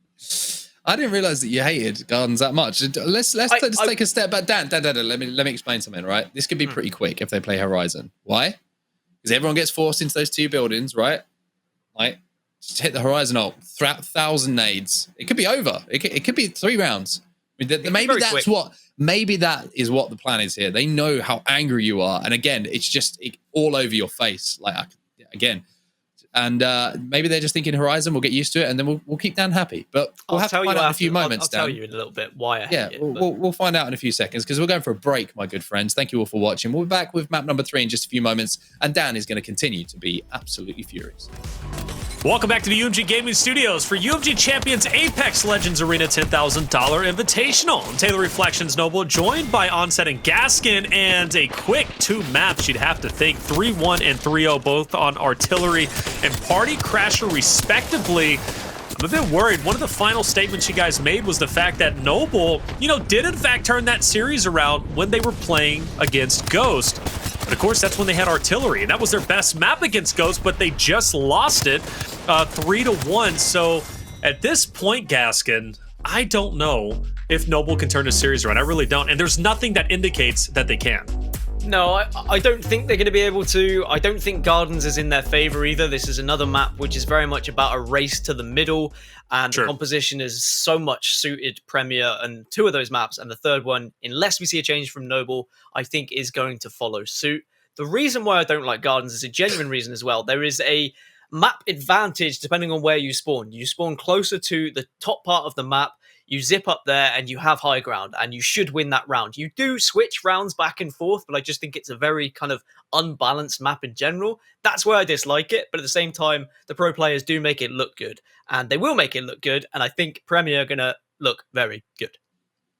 I didn't realize that you hated Gardens that much. Let's take a step back. Dan, let me explain something, right? This could be pretty quick if they play Horizon. Why? Because everyone gets forced into those two buildings, right? Right? Just hit the Horizon ult, 1,000 nades. It could be over. It could be 3 rounds. I mean, maybe that is what the plan is here. They know how angry you are, and again, it's just all over your face. Maybe they're just thinking Horizon. We'll get used to it, and then we'll keep Dan happy. But we'll have to find out in a few moments. I'll tell you in a little bit why. We'll find out in a few seconds, because we're going for a break, my good friends. Thank you all for watching. We'll be back with map number 3 in just a few moments, and Dan is going to continue to be absolutely furious. Welcome back to the UMG Gaming Studios for UMG Champions Apex Legends Arena $10,000 Invitational. I'm Taylor Reflections Noble, joined by Onset and Gaskin, and a quick 2 maps you'd have to think. 3-1 and 3-0, both on Artillery and Party Crasher, respectively. I'm a bit worried. One of the final statements you guys made was the fact that Noble, did in fact turn that series around when they were playing against Ghost. But of course, that's when they had Artillery, and that was their best map against Ghost, but they just lost it 3-1. So at this point, Gaskin, I don't know if Noble can turn a series around. I really don't. And there's nothing that indicates that they can. No, I don't think they're going to be able to. I don't think Gardens is in their favor either. This is another map which is very much about a race to the middle, and the composition is so much suited Premier and 2 of those maps, and the third one, unless we see a change from Noble, I think is going to follow suit. The reason why I don't like Gardens is a genuine reason as well. There is a map advantage depending on where you spawn. You spawn closer to the top part of the map, you zip up there and you have high ground, and you should win that round. You do switch rounds back and forth, but I just think it's a very kind of unbalanced map in general. That's where I dislike it, but at the same time, the pro players do make it look good, and they will make it look good, and I think Premier are going to look very good.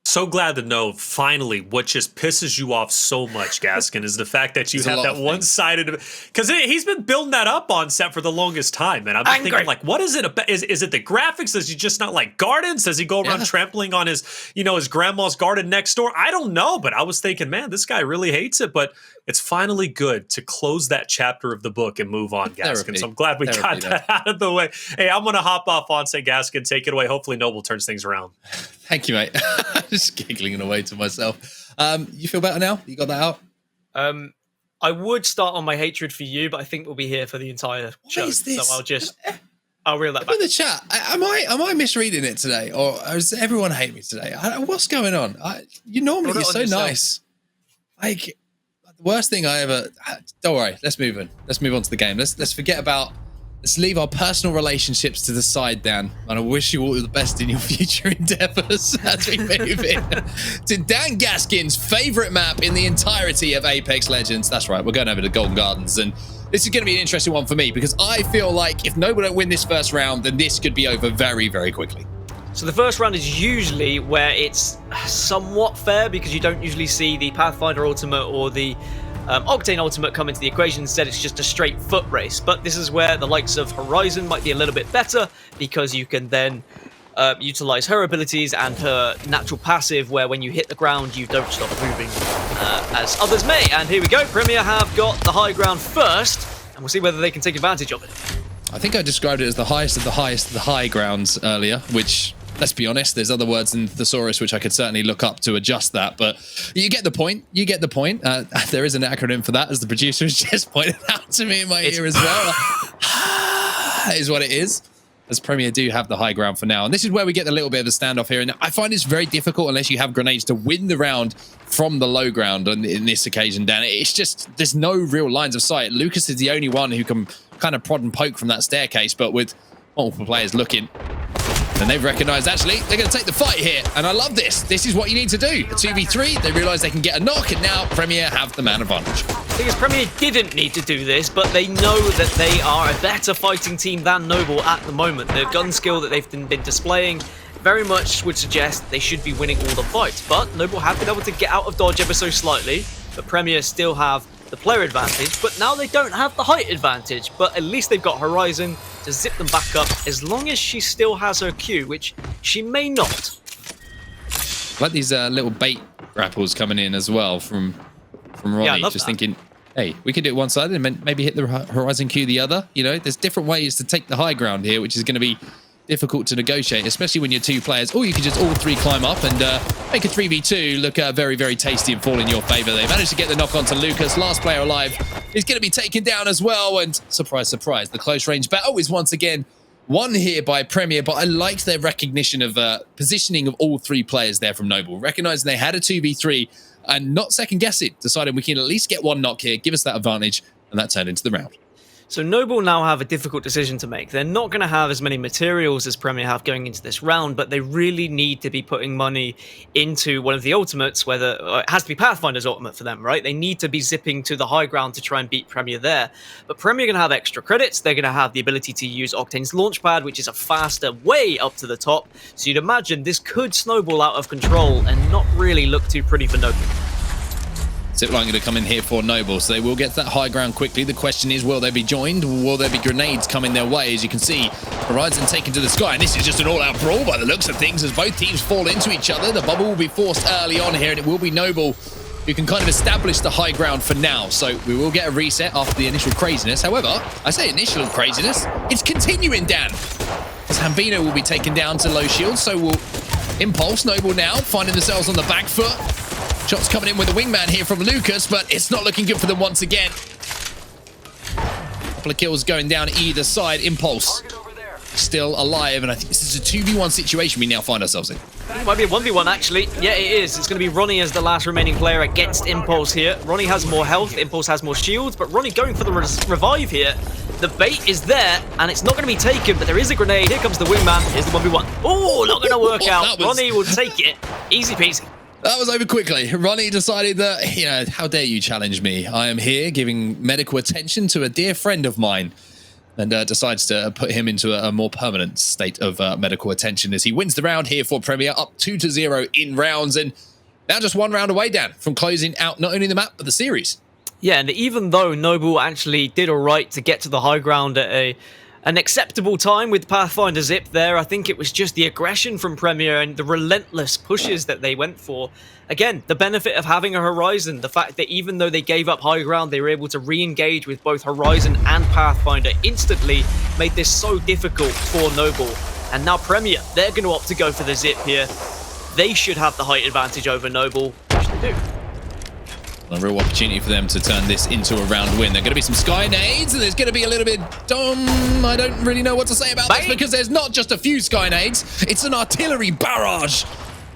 So glad to know, finally, what just pisses you off so much, Gaskin, is the fact that you have that one-sided... Because he's been building that up on set for the longest time, and I'm just thinking, like, what is it about? Is it the graphics? Does he just not like gardens? Does he go around trampling on his, his grandma's garden next door? I don't know, but I was thinking, man, this guy really hates it, but it's finally good to close that chapter of the book and move on, Gaskin. So I'm glad we got that out of the way. Hey, I'm going to hop off on, say, Gaskin, take it away. Hopefully Noble turns things around. Thank you, mate. Just giggling away to myself. You feel better now? You got that out? I would start on my hatred for you, but I think we'll be here for the entire show. Is this? So I'll reel that back. In the chat, am I misreading it today, or does everyone hate me today? What's going on? You're so nice. Like, the worst thing I ever. Don't worry. Let's move on. Let's move on to the game. Let's forget about let's leave our personal relationships to the side, Dan. And I wish you all the best in your future endeavors as we move in to Dan Gaskin's favorite map in the entirety of Apex Legends. That's right, we're going over to Golden Gardens, and this is going to be an interesting one for me because I feel like if Noble don't win this first round, then this could be over very, very quickly. So the first round is usually where it's somewhat fair because you don't usually see the Pathfinder Ultimate or the Octane Ultimate come into the equation. Instead, it's just a straight foot race. But this is where the likes of Horizon might be a little bit better because you can then utilize her abilities and her natural passive where when you hit the ground, you don't stop moving as others may. And here we go. Premier have got the high ground first, and we'll see whether they can take advantage of it. I think I described it as the highest of the highest of the high grounds earlier, which... Let's be honest, there's other words in thesaurus which I could certainly look up to adjust that, but you get the point. You get the point. There is an acronym for that, as the producer has just pointed out to me in my ear as well. Is what it is. As Premier do have the high ground for now. And this is where we get a little bit of a standoff here. And I find it's very difficult unless you have grenades to win the round from the low ground in this occasion, Dan. It's just, there's no real lines of sight. Lucas is the only one who can kind of prod and poke from that staircase, but with multiple players looking... And they've recognized, actually, they're going to take the fight here. And I love this. This is what you need to do. A 2v3, they realize they can get a knock, and now Premier have the man advantage. Because Premier didn't need to do this, but they know that they are a better fighting team than Noble at the moment. The gun skill that they've been displaying very much would suggest they should be winning all the fights. But Noble have been able to get out of dodge ever so slightly, but Premier still have the player advantage, but now they don't have the height advantage, but at least they've got Horizon to zip them back up as long as she still has her Q, which she may not. I like these little bait grapples coming in as well from Ronnie, yeah, just that. Thinking, hey, we could do it one side and maybe hit the Horizon Q the other. You know, there's different ways to take the high ground here, which is going to be difficult to negotiate, especially when you're two players. Or you could just all three climb up and make a 3v2 look very, very tasty and fall in your favor. They managed to get the knock onto Lucas. Last player alive is going to be taken down as well. And surprise, surprise, the close range battle is once again won here by Premier. But I liked their recognition of positioning of all three players there from Noble, recognizing they had a 2v3 and not second guess it, deciding we can at least get one knock here, give us that advantage, and that turned into the round. So Noble now have a difficult decision to make. They're not going to have as many materials as Premier have going into this round, but they really need to be putting money into one of the ultimates, whether it has to be Pathfinder's ultimate for them, right? They need to be zipping to the high ground to try and beat Premier there. But Premier are going to have extra credits. They're going to have the ability to use Octane's launchpad, which is a faster way up to the top. So you'd imagine this could snowball out of control and not really look too pretty for Noble. Zipline going to come in here for Noble, so they will get to that high ground quickly. The question is, will they be joined? Will there be grenades coming their way? As you can see, Horizon taken to the sky, and this is just an all-out brawl by the looks of things as both teams fall into each other. The bubble will be forced early on here, and it will be Noble who can kind of establish the high ground for now. So we will get a reset after the initial craziness. However, I say initial craziness, it's continuing, Dan. As Hambino will be taken down to low shield, so will Impulse. Noble now finding themselves on the back foot. Shots coming in with the wingman here from Lucas, but it's not looking good for them once again. Couple of kills going down either side. Impulse still alive, and I think this is a 2v1 situation we now find ourselves in. It might be a 1v1 actually. Yeah, it is. It's going to be Ronnie as the last remaining player against Impulse here. Ronnie has more health, Impulse has more shields, but Ronnie going for the revive here. The bait is there, and it's not going to be taken, but there is a grenade. Here comes the wingman. Here's the 1v1. Oh, not going to work out. Ronnie will take it. Easy peasy. That was over quickly. Ronnie decided that, you know, how dare you challenge me? I am here giving medical attention to a dear friend of mine, and decides to put him into a more permanent state of medical attention as he wins the round here for Premier, up 2-0 in rounds, and now just one round away, Dan, from closing out not only the map, but the series. Yeah, and even though Noble actually did all right to get to the high ground at an acceptable time with Pathfinder Zip there, I think it was just the aggression from Premier and the relentless pushes that they went for. Again, the benefit of having a Horizon, the fact that even though they gave up high ground, they were able to re-engage with both Horizon and Pathfinder instantly, made this so difficult for Noble. And now Premier, they're going to opt to go for the Zip here. They should have the height advantage over Noble, which they do. A real opportunity for them to turn this into a round win. There are going to be some sky nades, and there's going to be a little bit dumb. I don't really know what to say about this, because there's not just a few sky nades, it's an artillery barrage,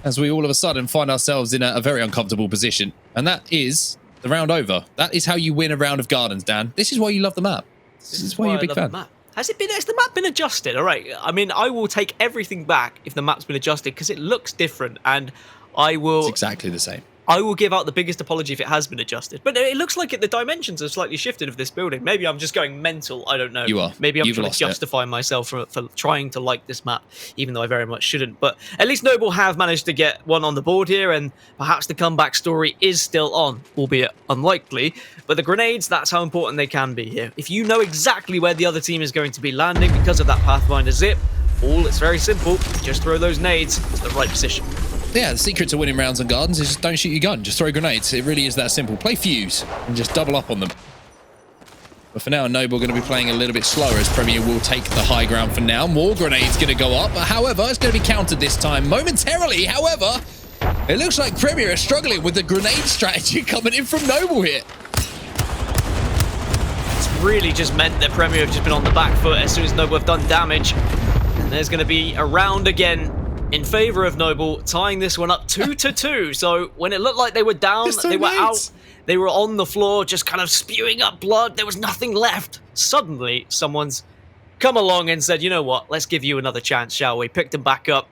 as we all of a sudden find ourselves in a very uncomfortable position. And that is the round over. That is how you win a round of Gardens, Dan. This is why you love the map. This is why you're a big fan. Has the map been adjusted? All right. I mean, I will take everything back if the map's been adjusted because it looks different, and I will. It's exactly the same. I will give out the biggest apology if it has been adjusted. But it looks like the dimensions have slightly shifted of this building. Maybe I'm just going mental. I don't know. You are. Maybe I'm You've trying to justify myself for trying to like this map, even though I very much shouldn't. But at least Noble have managed to get one on the board here, and perhaps the comeback story is still on, albeit unlikely. But the grenades, that's how important they can be here. If you know exactly where the other team is going to be landing because of that Pathfinder zip, it's very simple. Just throw those nades to the right position. Yeah, the secret to winning rounds on Gardens is just don't shoot your gun. Just throw grenades. It really is that simple. Play Fuse and just double up on them. But for now, Noble going to be playing a little bit slower as Premier will take the high ground for now. More grenades going to go up. However, it's going to be countered this time momentarily. However, it looks like Premier are struggling with the grenade strategy coming in from Noble here. It's really just meant that Premier have just been on the back foot as soon as Noble have done damage. And there's going to be a round again in favor of Noble, tying this one up 2-2. So when it looked like they were down, they were out, they were on the floor, just kind of spewing up blood. There was nothing left. Suddenly, someone's come along and said, you know what, let's give you another chance, shall we? Picked them back up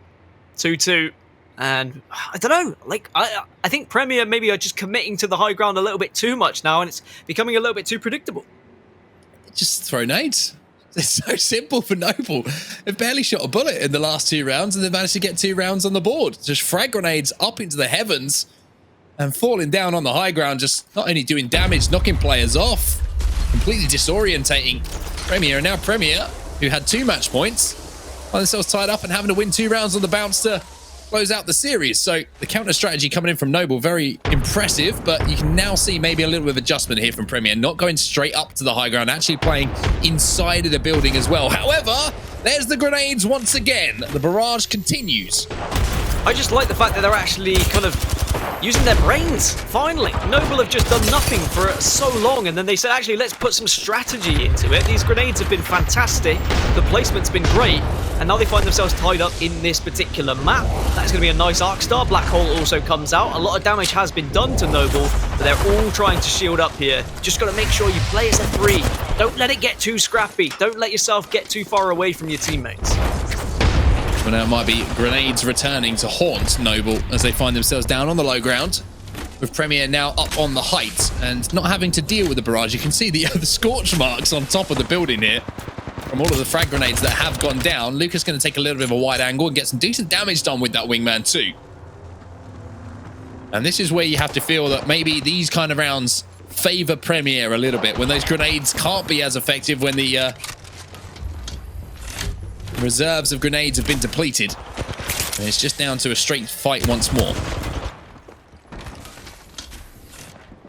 2-2. And I don't know, like, I think Premier maybe are just committing to the high ground a little bit too much now, and it's becoming a little bit too predictable. Just throw nades. It's so simple for Noble. They've barely shot a bullet in the last 2 rounds, and they've managed to get 2 rounds on the board. Just frag grenades up into the heavens and falling down on the high ground, just not only doing damage, knocking players off, completely disorientating Premier. And now Premier, who had 2 match points, find themselves tied up and having to win 2 rounds on the bounce to close out the series. So the counter strategy coming in from Noble, very impressive, but you can now see maybe a little bit of adjustment here from Premier, not going straight up to the high ground, actually playing inside of the building as well. However, there's the grenades once again. The barrage continues. I just like the fact that they're actually kind of using their brains, finally. Noble have just done nothing for so long, and then they said, actually, let's put some strategy into it. These grenades have been fantastic, the placement's been great, and now they find themselves tied up in this particular map. That's going to be a nice arc star. Black Hole also comes out. A lot of damage has been done to Noble, but they're all trying to shield up here. Just got to make sure you play as a 3. Don't let it get too scrappy. Don't let yourself get too far away from your teammates. Well, now it might be grenades returning to haunt Noble as they find themselves down on the low ground, with Premier now up on the heights and not having to deal with the barrage. You can see the scorch marks on top of the building here from all of the frag grenades that have gone down. Lucas going to take a little bit of a wide angle and get some decent damage done with that wingman too. And this is where you have to feel that maybe these kind of rounds favor Premier a little bit, when those grenades can't be as effective, when the reserves of grenades have been depleted. And it's just down to a straight fight once more.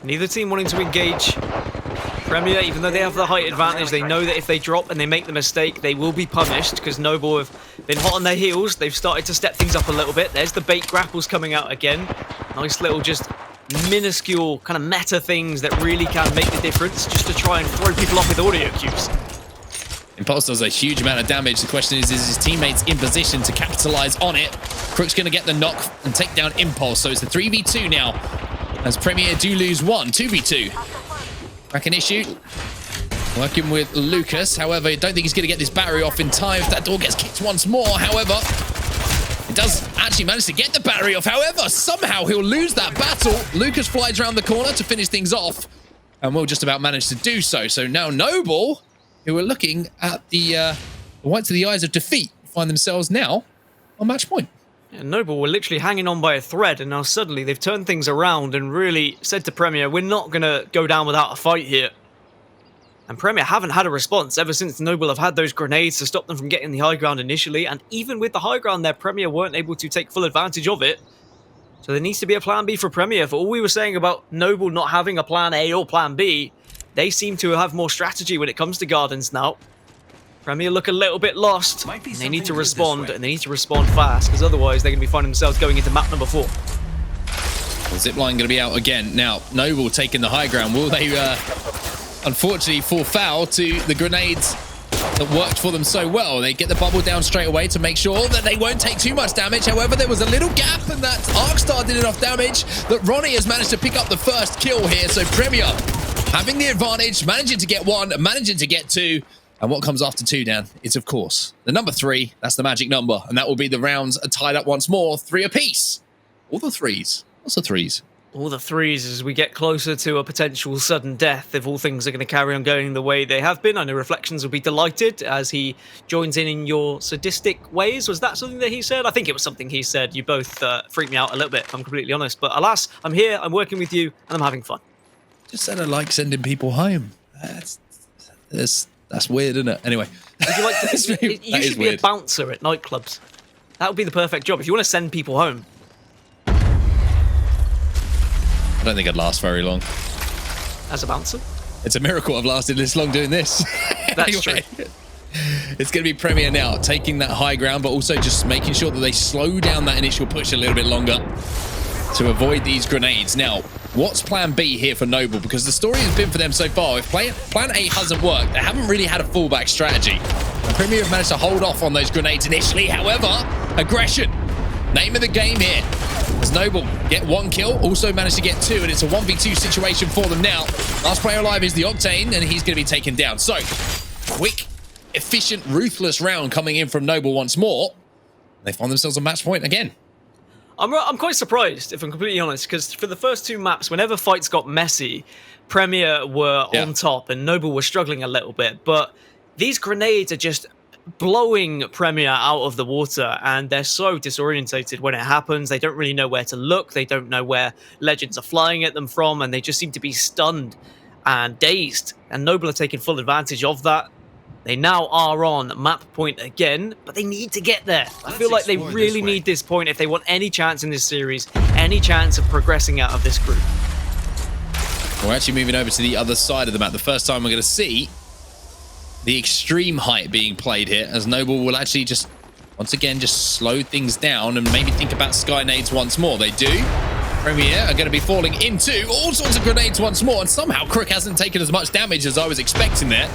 Neither team wanting to engage. Premier, even though they have the height advantage, they know that if they drop and they make the mistake, they will be punished, because Noble have been hot on their heels. They've started to step things up a little bit. There's the bait grapples coming out again. Nice little just minuscule kind of meta things that really can make the difference, just to try and throw people off with audio cues. Impulse does a huge amount of damage. The question is his teammates in position to capitalize on it? Crook's going to get the knock and take down Impulse. So it's a 3v2 now, as Premier do lose 1. 2v2. Rakkinishu working with Lucas. However, I don't think he's going to get this battery off in time if that door gets kicked once more. However, he does actually manage to get the battery off. However, somehow he'll lose that battle. Lucas flies around the corner to finish things off, and will just about manage to do so. So now Noble, who are looking at the whites of the eyes of defeat, find themselves now on match point. Yeah, Noble were literally hanging on by a thread, and now suddenly they've turned things around and really said to Premier, we're not going to go down without a fight here. And Premier haven't had a response ever since Noble have had those grenades to stop them from getting the high ground initially, and even with the high ground there, Premier weren't able to take full advantage of it. So there needs to be a plan B for Premier. For all we were saying about Noble not having a plan A or plan B, they seem to have more strategy when it comes to Gardens now. Premier look a little bit lost, and they need to respond, and they need to respond fast, because otherwise they're going to be finding themselves going into map number 4. The zipline going to be out again. Now, Noble taking the high ground. Will they, unfortunately, fall foul to the grenades that worked for them so well? They get the bubble down straight away to make sure that they won't take too much damage. However, there was a little gap, and that Arcstar did enough damage that Ronnie has managed to pick up the first kill here. So Premier having the advantage, managing to get 1, managing to get 2, And what comes after 2, Dan, is, of course, the number 3. That's the magic number. And that will be the rounds are tied up once more, 3 apiece. All the 3s. What's the 3s? All the 3s as we get closer to a potential sudden death if all things are going to carry on going the way they have been. I know Reflections will be delighted as he joins in your sadistic ways. Was that something that he said? I think it was something he said. You both freaked me out a little bit, if I'm completely honest. But alas, I'm here, I'm working with you, and I'm having fun. Just said I like sending people home. That's weird, isn't it? Anyway. Would you like to, you should be a bouncer at nightclubs. That would be the perfect job. If you want to send people home. I don't think I'd last very long. As a bouncer? It's a miracle I've lasted this long doing this. That's true. It's going to be Premier now, taking that high ground, but also just making sure that they slow down that initial push a little bit longer to avoid these grenades. Now, what's plan B here for Noble? Because the story has been for them so far, if plan A hasn't worked, they haven't really had a fallback strategy. Premier have managed to hold off on those grenades initially. However, aggression, name of the game here. As Noble get 1 kill, also managed to get 2, and it's a 1v2 situation for them now. Last player alive is the Octane, and he's going to be taken down. So, quick, efficient, ruthless round coming in from Noble once more. They find themselves on match point again. I'm quite surprised, if I'm completely honest, because for the first 2 maps, whenever fights got messy, Premier were on top and Noble were struggling a little bit. But these grenades are just blowing Premier out of the water, and they're so disorientated when it happens. They don't really know where to look. They don't know where legends are flying at them from, and they just seem to be stunned and dazed. And Noble are taking full advantage of that. They now are on map point again, but they need to get there. I feel like they really need this point if they want any chance in this series, any chance of progressing out of this group. We're actually moving over to the other side of the map. The first time we're going to see the extreme height being played here, as Noble will actually just, once again, just slow things down and maybe think about sky nades once more. They do. Premier are going to be falling into all sorts of grenades once more, and somehow Crook hasn't taken as much damage as I was expecting there.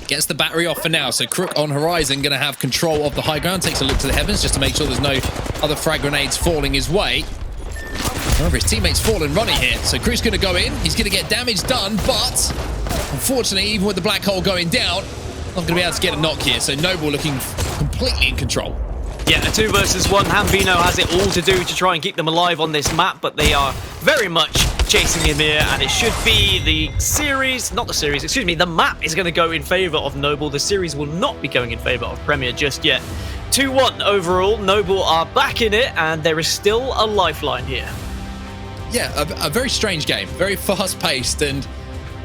Gets the battery off for now, so Crook on horizon going to have control of the high ground. Takes a look to the heavens just to make sure there's no other frag grenades falling his way. However, his teammate's fallen running here, so Crook's going to go in. He's going to get damage done, but unfortunately, even with the black hole going down, not going to be able to get a knock here. So Noble looking completely in control. Yeah, a 2 versus 1. Hambino has it all to do to try and keep them alive on this map, but they are very much chasing him here, and it should be the map is going to go in favor of Noble. The series will not be going in favor of Premier just yet. 2-1 overall. Noble are back in it, and there is still a lifeline here. Yeah, a very strange game, very fast-paced, and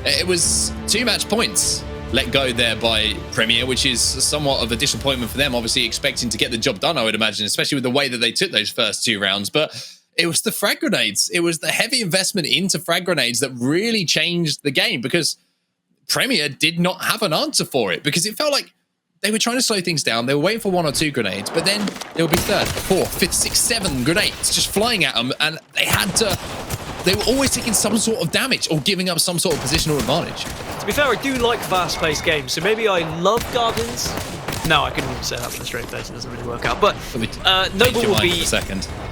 it was 2 match points let go there by Premier, which is somewhat of a disappointment for them, obviously expecting to get the job done, I would imagine, especially with the way that they took those first 2 rounds. But it was the frag grenades. It was the heavy investment into frag grenades that really changed the game, because Premier did not have an answer for it, because it felt like they were trying to slow things down. They were waiting for 1 or 2 grenades, but then there would be 3rd, 4th, 5th, 6th, 7 grenades just flying at them, and they were always taking some sort of damage or giving up some sort of positional advantage. To be fair, I do like fast-paced games, so maybe I love Guardians. No, I couldn't say that with a straight face. It doesn't really work out. But Noble will be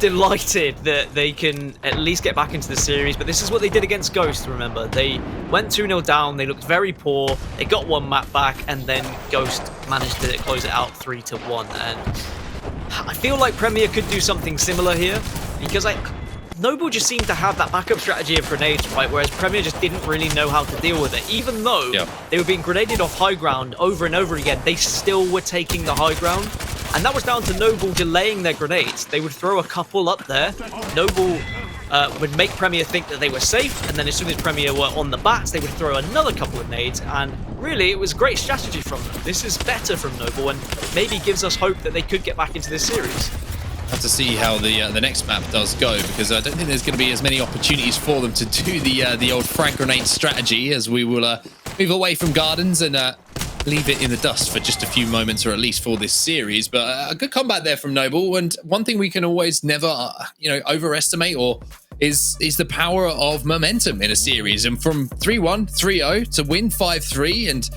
delighted that they can at least get back into the series. But this is what they did against Ghost, remember. They went 2-0 down. They looked very poor. They got 1 map back, and then Ghost managed to close it out 3-1. And I feel like Premier could do something similar here, because Noble just seemed to have that backup strategy of grenades, right? Whereas Premier just didn't really know how to deal with it. Even though they were being grenaded off high ground over and over again, they still were taking the high ground. And that was down to Noble delaying their grenades. They would throw a couple up there. Noble would make Premier think that they were safe, and then as soon as Premier were on the bats, they would throw another couple of nades, and really, it was great strategy from them. This is better from Noble, and maybe gives us hope that they could get back into this series. Have to see how the next map does go, because I don't think there's going to be as many opportunities for them to do the old frag grenade strategy, as we will move away from Gardens and leave it in the dust for just a few moments, or at least for this series. But a good combat there from Noble, and one thing we can always never overestimate is the power of momentum in a series. And from 3-1, 3-0 to win 5-3 and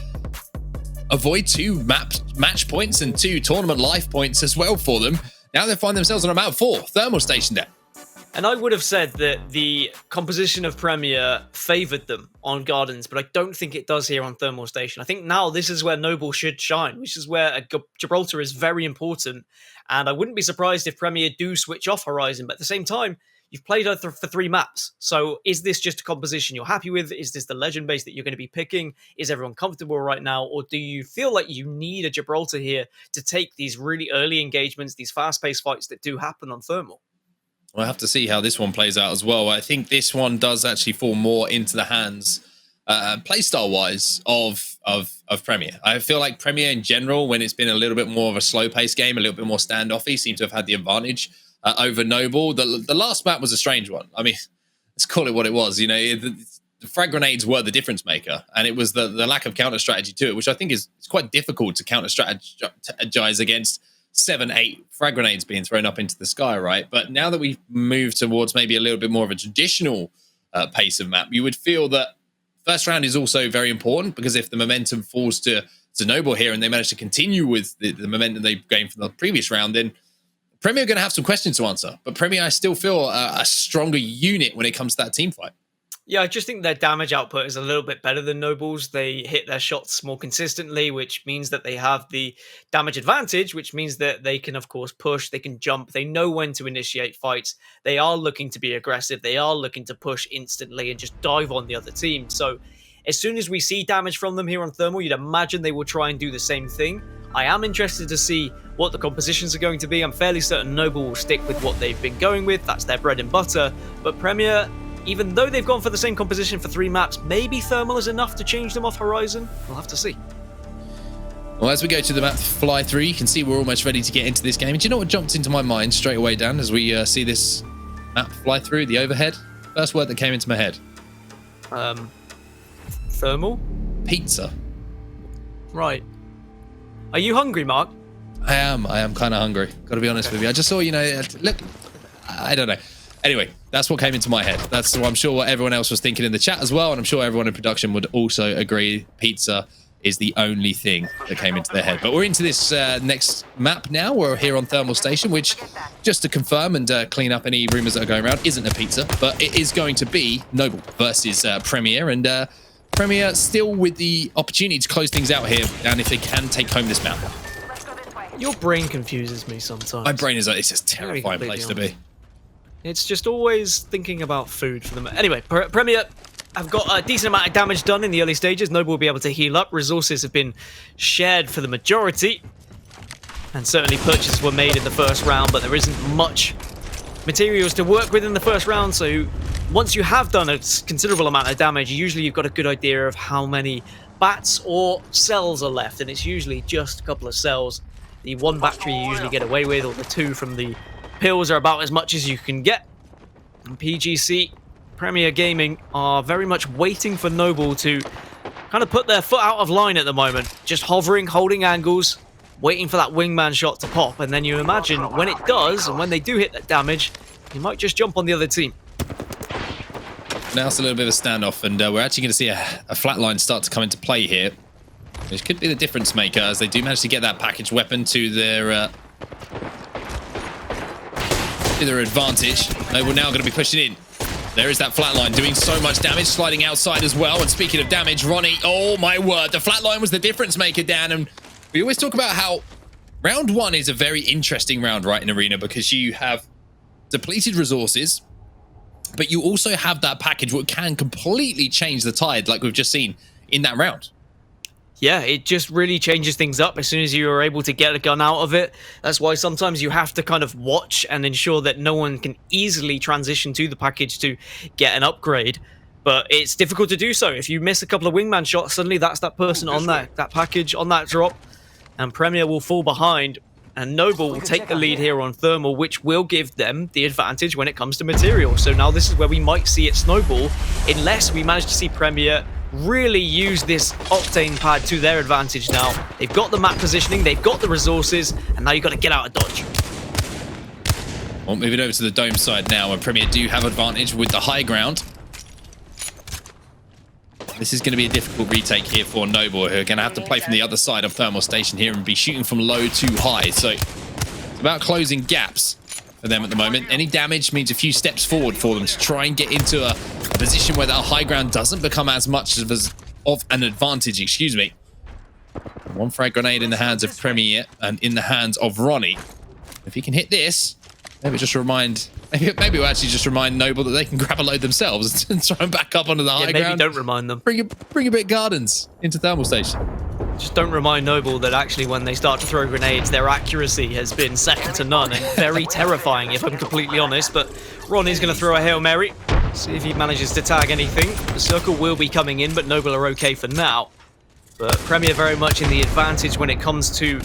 avoid 2 match points and 2 tournament life points as well for them. Now they find themselves on a map 4, Thermal stationed there. And I would have said that the composition of Premier favoured them on Gardens, but I don't think it does here on Thermal Station. I think now this is where Noble should shine, which is where Gibraltar is very important. And I wouldn't be surprised if Premier do switch off Horizon, but at the same time, you've played for 3 maps. So is this just a composition you're happy with? Is this the legend base that you're going to be picking? Is everyone comfortable right now? Or do you feel like you need a Gibraltar here to take these really early engagements, these fast-paced fights that do happen on Thermal? We'll have to see how this one plays out as well. I think this one does actually fall more into the hands, playstyle-wise, of Premier. I feel like Premier in general, when it's been a little bit more of a slow-paced game, a little bit more standoffy, seem to have had the advantage over Noble. The last map was a strange one. I mean, let's call it what it was. You know, the frag grenades were the difference maker, and it was the lack of counter strategy to it, which I think is quite difficult to counter strategize against 7-8 frag grenades being thrown up into the sky, right? But now that we've moved towards maybe a little bit more of a traditional pace of map, you would feel that first round is also very important, because if the momentum falls to Noble here and they manage to continue with the momentum they've gained from the previous round, then Premier are going to have some questions to answer. But Premier, I still feel a stronger unit when it comes to that team fight. Yeah, I just think their damage output is a little bit better than Noble's. They hit their shots more consistently, which means that they have the damage advantage, which means that they can, of course, push, they can jump, they know when to initiate fights. They are looking to be aggressive, they are looking to push instantly and just dive on the other team. So as soon as we see damage from them here on Thermal, you'd imagine they will try and do the same thing. I am interested to see what the compositions are going to be. I'm fairly certain Noble will stick with what they've been going with. That's their bread and butter. But Premier, even though they've gone for the same composition for 3 maps, maybe Thermal is enough to change them off Horizon. We'll have to see. Well, as we go to the map Fly Through, you can see we're almost ready to get into this game. And do you know what jumped into my mind straight away, Dan, as we see this map Fly Through, the overhead? First word that came into my head. Thermal? Pizza. Right. Are you hungry, Mark? I am kind of hungry. Got to be honest with you. I just saw, look, I don't know. Anyway, that's what came into my head. That's what I'm sure what everyone else was thinking in the chat as well. And I'm sure everyone in production would also agree. Pizza is the only thing that came into their head. But we're into this next map now. We're here on Thermal Station, which, just to confirm and clean up any rumors that are going around, isn't a pizza, but it is going to be Noble versus Premier. And Premier still with the opportunity to close things out here, and if they can take home this map. Your brain confuses me sometimes. My brain is it's just a terrifying place to be. It's just always thinking about food for them. Anyway, Premier have got a decent amount of damage done in the early stages. Noble will be able to heal up. Resources have been shared for the majority. And certainly purchases were made in the first round, but there isn't much materials to work with in the first round. So once you have done a considerable amount of damage, usually you've got a good idea of how many bats or cells are left. And it's usually just a couple of cells. The 1 battery you usually get away with, or the 2 from the pills are about as much as you can get. And PGC, Premier Gaming, are very much waiting for Noble to kind of put their foot out of line at the moment. Just hovering, holding angles, waiting for that wingman shot to pop. And then you imagine when it does, and when they do hit that damage, you might just jump on the other team. Now it's a little bit of a standoff, and we're actually going to see a flatline start to come into play here. Which could be the difference maker, as they do manage to get that package weapon to their advantage. Noble now going to be pushing in. There is that flatline doing so much damage, sliding outside as well. And speaking of damage, Ronnie, oh my word, the flatline was the difference maker, Dan. And we always talk about how round 1 is a very interesting round, right, in Arena, because you have depleted resources, but you also have that package which can completely change the tide, like we've just seen in that round. Yeah, it just really changes things up as soon as you are able to get a gun out of it. That's why sometimes you have to kind of watch and ensure that no one can easily transition to the package to get an upgrade. But it's difficult to do so. If you miss a couple of wingman shots, suddenly that's that person on that package, on that drop. And Premier will fall behind. And Noble will take the lead here on Thermal, which will give them the advantage when it comes to material. So now this is where we might see it snowball, unless we manage to see Premier really use this Octane pad to their advantage now. They've got the map positioning, they've got the resources, and now you've got to get out of dodge. Well, moving over to the dome side now, and Premier do have advantage with the high ground. This is going to be a difficult retake here for Noble, who are going to have to play from the other side of Thermal Station here and be shooting from low to high. So it's about closing gaps. for them at the moment. Any damage means a few steps forward for them to try and get into a position where that high ground doesn't become as much of an advantage, excuse me. One frag grenade in the hands of Premier and in the hands of Ronnie. If he can hit this, maybe we'll actually just remind Noble that they can grab a load themselves and try and back up onto the high ground. Maybe don't remind them. Bring a bit Gardens into thermal station. Just don't remind Noble that actually when they start to throw grenades, their accuracy has been second to none and very terrifying, if I'm completely honest. But Ronnie's going to throw a Hail Mary, see if he manages to tag anything. The circle will be coming in, but Noble are okay for now. But Premier very much in the advantage when it comes to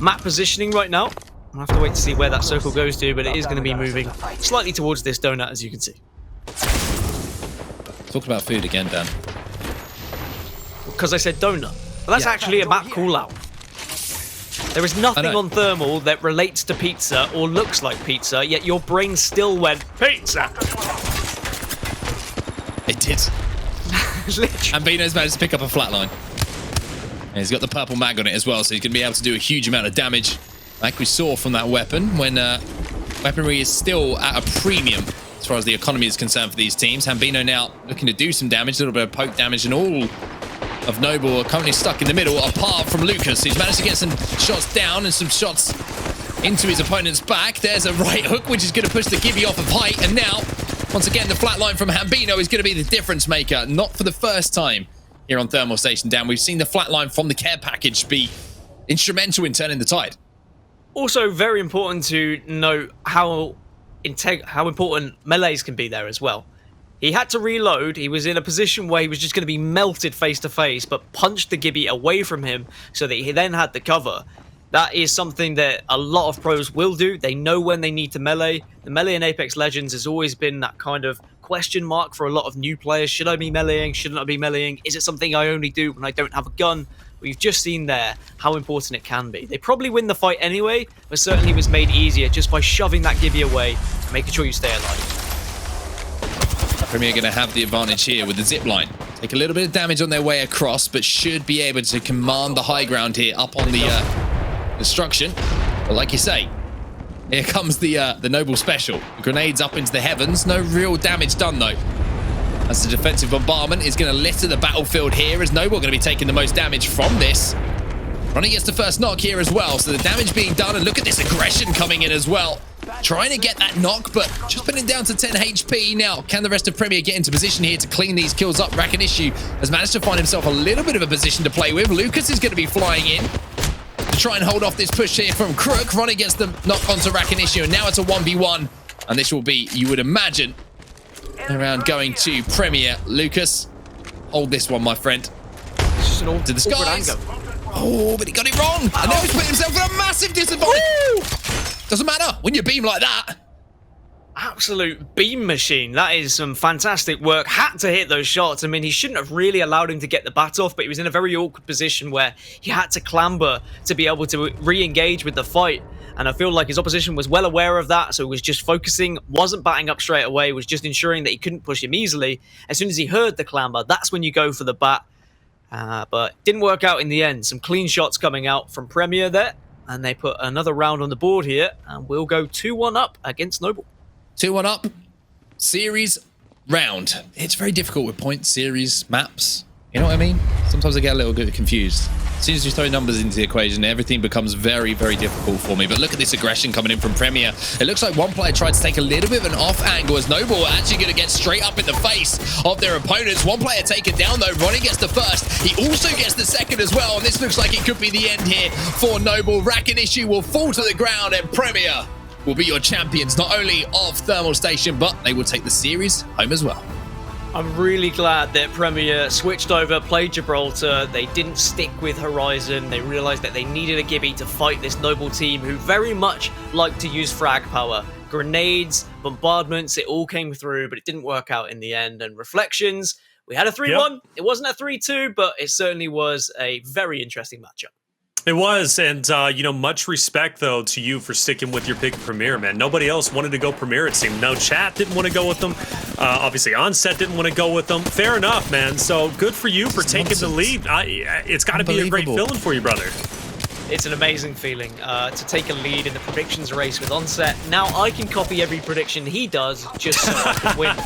map positioning right now. I'll have to wait to see where that circle goes to, but it is going to be moving slightly towards this donut, as you can see. Talk about food again, Dan. Because I said donut. But that's actually a map call-out. There is nothing on thermal that relates to pizza or looks like pizza, yet your brain still went, pizza! It did. Hambino's managed to pick up a flatline. And he's got the purple mag on it as well, so he's going to be able to do a huge amount of damage, like we saw from that weapon, when weaponry is still at a premium as far as the economy is concerned for these teams. Hambino now looking to do some damage, a little bit of poke damage, and all of Noble are currently stuck in the middle, apart from Lucas, who's managed to get some shots down and some shots into his opponent's back. There's a right hook, which is going to push the Gibby off of height, and now, once again, the flatline from Hambino is going to be the difference maker. Not for the first time here on Thermal Station, Dan. We've seen the flatline from the care package be instrumental in turning the tide. Also, very important to note how important melees can be there as well. He had to reload. He was in a position where he was just going to be melted face to face, but punched the Gibby away from him so that he then had the cover. That is something that a lot of pros will do. They know when they need to melee. The melee in Apex Legends has always been that kind of question mark for a lot of new players. Should I be meleeing? Shouldn't I be meleeing? Is it something I only do when I don't have a gun? We've just seen there how important it can be. They probably win the fight anyway, but certainly was made easier just by shoving that Gibby away and making sure you stay alive. Premier going to have the advantage here with the zip line. Take a little bit of damage on their way across, but should be able to command the high ground here up on the destruction. But like you say, here comes the Noble special. The grenades up into the heavens. No real damage done though, as the defensive bombardment is going to litter the battlefield here, as Noble going to be taking the most damage from this. Ronnie gets the first knock here as well, so the damage being done, and look at this aggression coming in as well. Trying to get that knock, but just putting it down to 10 HP. Now, can the rest of Premier get into position here to clean these kills up? Rakkinishu has managed to find himself a little bit of a position to play with. Lucas is going to be flying in to try and hold off this push here from Crook. Ronnie gets the knock onto Rakkinishu, and now it's a 1v1. And this will be, you would imagine, around going to Premier. Lucas, hold this one, my friend. To the skies. Oh, but he got it wrong. And now he's put himself at a massive disadvantage. Woo! Doesn't matter when you beam like that. Absolute beam machine. That is some fantastic work. Had to hit those shots. I mean, he shouldn't have really allowed him to get the bat off, but he was in a very awkward position where he had to clamber to be able to re-engage with the fight. And I feel like his opposition was well aware of that, so he was just focusing, wasn't batting up straight away, was just ensuring that he couldn't push him easily. As soon as he heard the clamber, that's when you go for the bat. But didn't work out in the end. Some clean shots coming out from Premier there. And they put another round on the board here, and we'll go 2-1 up against Noble. 2-1 up. Series round. It's very difficult with point series maps. You know what I mean? Sometimes I get a little bit confused. As soon as you throw numbers into the equation, everything becomes very, very difficult for me. But look at this aggression coming in from Premier. It looks like one player tried to take a little bit of an off angle, as Noble are actually going to get straight up in the face of their opponents. One player taken down though. Ronnie gets the first. He also gets the second as well. And this looks like it could be the end here for Noble. Rakkinishu will fall to the ground, and Premier will be your champions, not only of Thermal Station, but they will take the series home as well. I'm really glad that Premier switched over, played Gibraltar. They didn't stick with Horizon. They realized that they needed a Gibby to fight this Noble team who very much like to use frag power. Grenades, bombardments, it all came through, but it didn't work out in the end. And reflections, we had a 3-1. Yep. It wasn't a 3-2, but it certainly was a very interesting matchup. It was, and much respect though to you for sticking with your pick Premier, man. Nobody else wanted to go Premier, it seemed. No, chat didn't want to go with them. Obviously, Onset didn't want to go with them. Fair enough, man. So good for you for taking the lead. It's got to be a great feeling for you, brother. It's an amazing feeling to take a lead in the predictions race with Onset. Now I can copy every prediction he does just so I can win.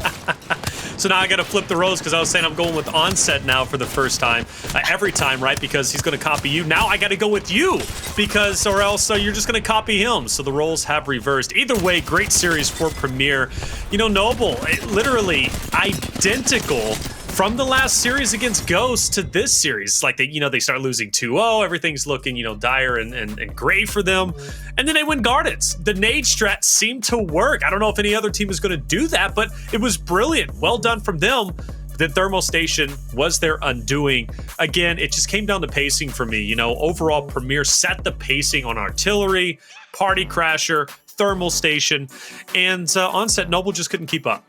So now I got to flip the roles because I was saying I'm going with Onset now for the first time. Every time, right? Because he's going to copy you. Now I got to go with you because, or else you're just going to copy him. So the roles have reversed. Either way, great series for Premier. You know, Noble, literally identical from the last series against Ghost to this series. Like, they start losing 2-0. Everything's looking, dire and gray for them. And then they win Gardens. The nade strat seemed to work. I don't know if any other team is going to do that, but it was brilliant. Well done from them. The Thermal Station was their undoing. Again, it just came down to pacing for me. Overall, Premier set the pacing on Artillery, Party Crasher, Thermal Station, and Onset Noble just couldn't keep up.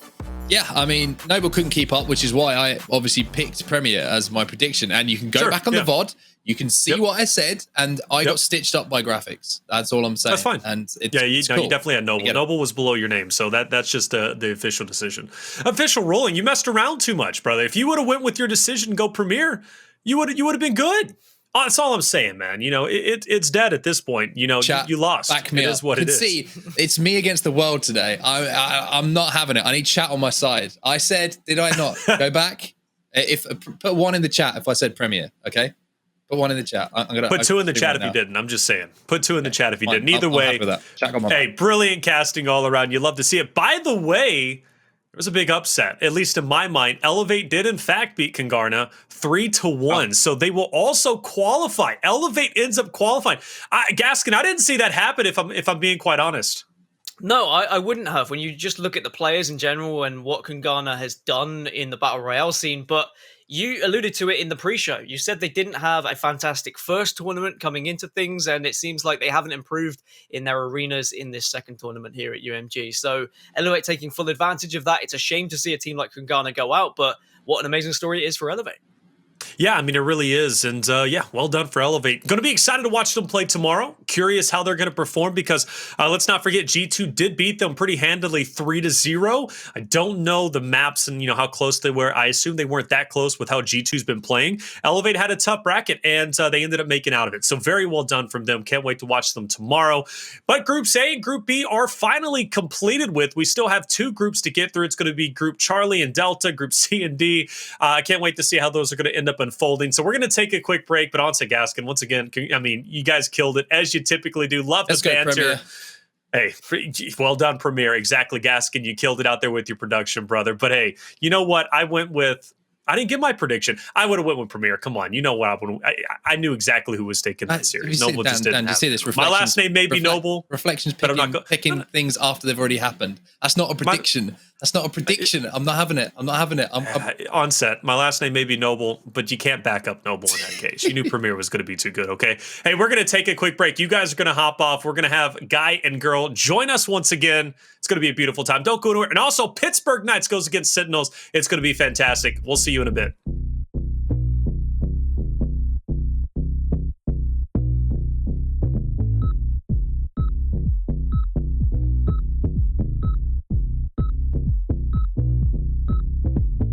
Yeah, I mean, Noble couldn't keep up, which is why I obviously picked Premier as my prediction. And you can go back on the VOD, you can see what I said, and I got stitched up by graphics. That's all I'm saying. That's fine. And you definitely had Noble. Noble was below your name, so that's just the official decision. Official ruling. You messed around too much, brother. If you would have went with your decision, go Premier, you would have been good. That's all I'm saying, man. It's dead at this point. Chat, you lost. Back me it up. is what it is. See, it's me against the world today. I'm not having it. I need chat on my side. I said, did I not? Go back. Put 1 in the chat if I said Premier, okay? Put 1 in the chat. I'm gonna put 2 in the chat if you didn't. I'm just saying. Put 2 in the chat if you didn't. Either way, hey, brilliant casting all around. You love to see it. By the way, there was a big upset, at least in my mind. Elevate did, in fact, beat Kangarna 3-1. So they will also qualify. Elevate ends up qualifying. Gaskin, I didn't see that happen, if I'm being quite honest. No, I wouldn't have. When you just look at the players in general and what Kangarna has done in the Battle Royale scene, but you alluded to it in the pre-show. You said they didn't have a fantastic first tournament coming into things, and it seems like they haven't improved in their arenas in this second tournament here at UMG. So Elevate taking full advantage of that. It's a shame to see a team like Kangarna go out, but what an amazing story it is for Elevate. Yeah, I mean, it really is. And yeah, well done for Elevate. Going to be excited to watch them play tomorrow. Curious how they're going to perform because let's not forget G2 did beat them pretty handily 3-0. I don't know the maps and, how close they were. I assume they weren't that close with how G2's been playing. Elevate had a tough bracket and they ended up making out of it. So very well done from them. Can't wait to watch them tomorrow. But Groups A and Group B are finally completed with. We still have 2 groups to get through. It's going to be Group Charlie and Delta, Group C and D. I can't wait to see how those are going to end up unfolding. So we're going to take a quick break, but Onset Gaskin, once again, I mean, you guys killed it as you typically do. Love the banter. Hey, well done, Premier. Exactly, Gaskin. You killed it out there with your production, brother. But hey, you know what? I didn't give my prediction. I would have went with Premier. Come on, you know what I knew exactly who was taking that series. Noble just didn't. You see this? My last name may be Noble. Reflections picking things after they've already happened. That's not a prediction. That's not a prediction. I'm not having it. I'm not having it. Onset. My last name may be Noble, but you can't back up Noble in that case. You knew Premier was going to be too good, okay? Hey, we're going to take a quick break. You guys are going to hop off. We're going to have Guy and Girl join us once again. It's going to be a beautiful time. Don't go anywhere. And also, Pittsburgh Knights goes against Sentinels. It's going to be fantastic. We'll see you in a bit.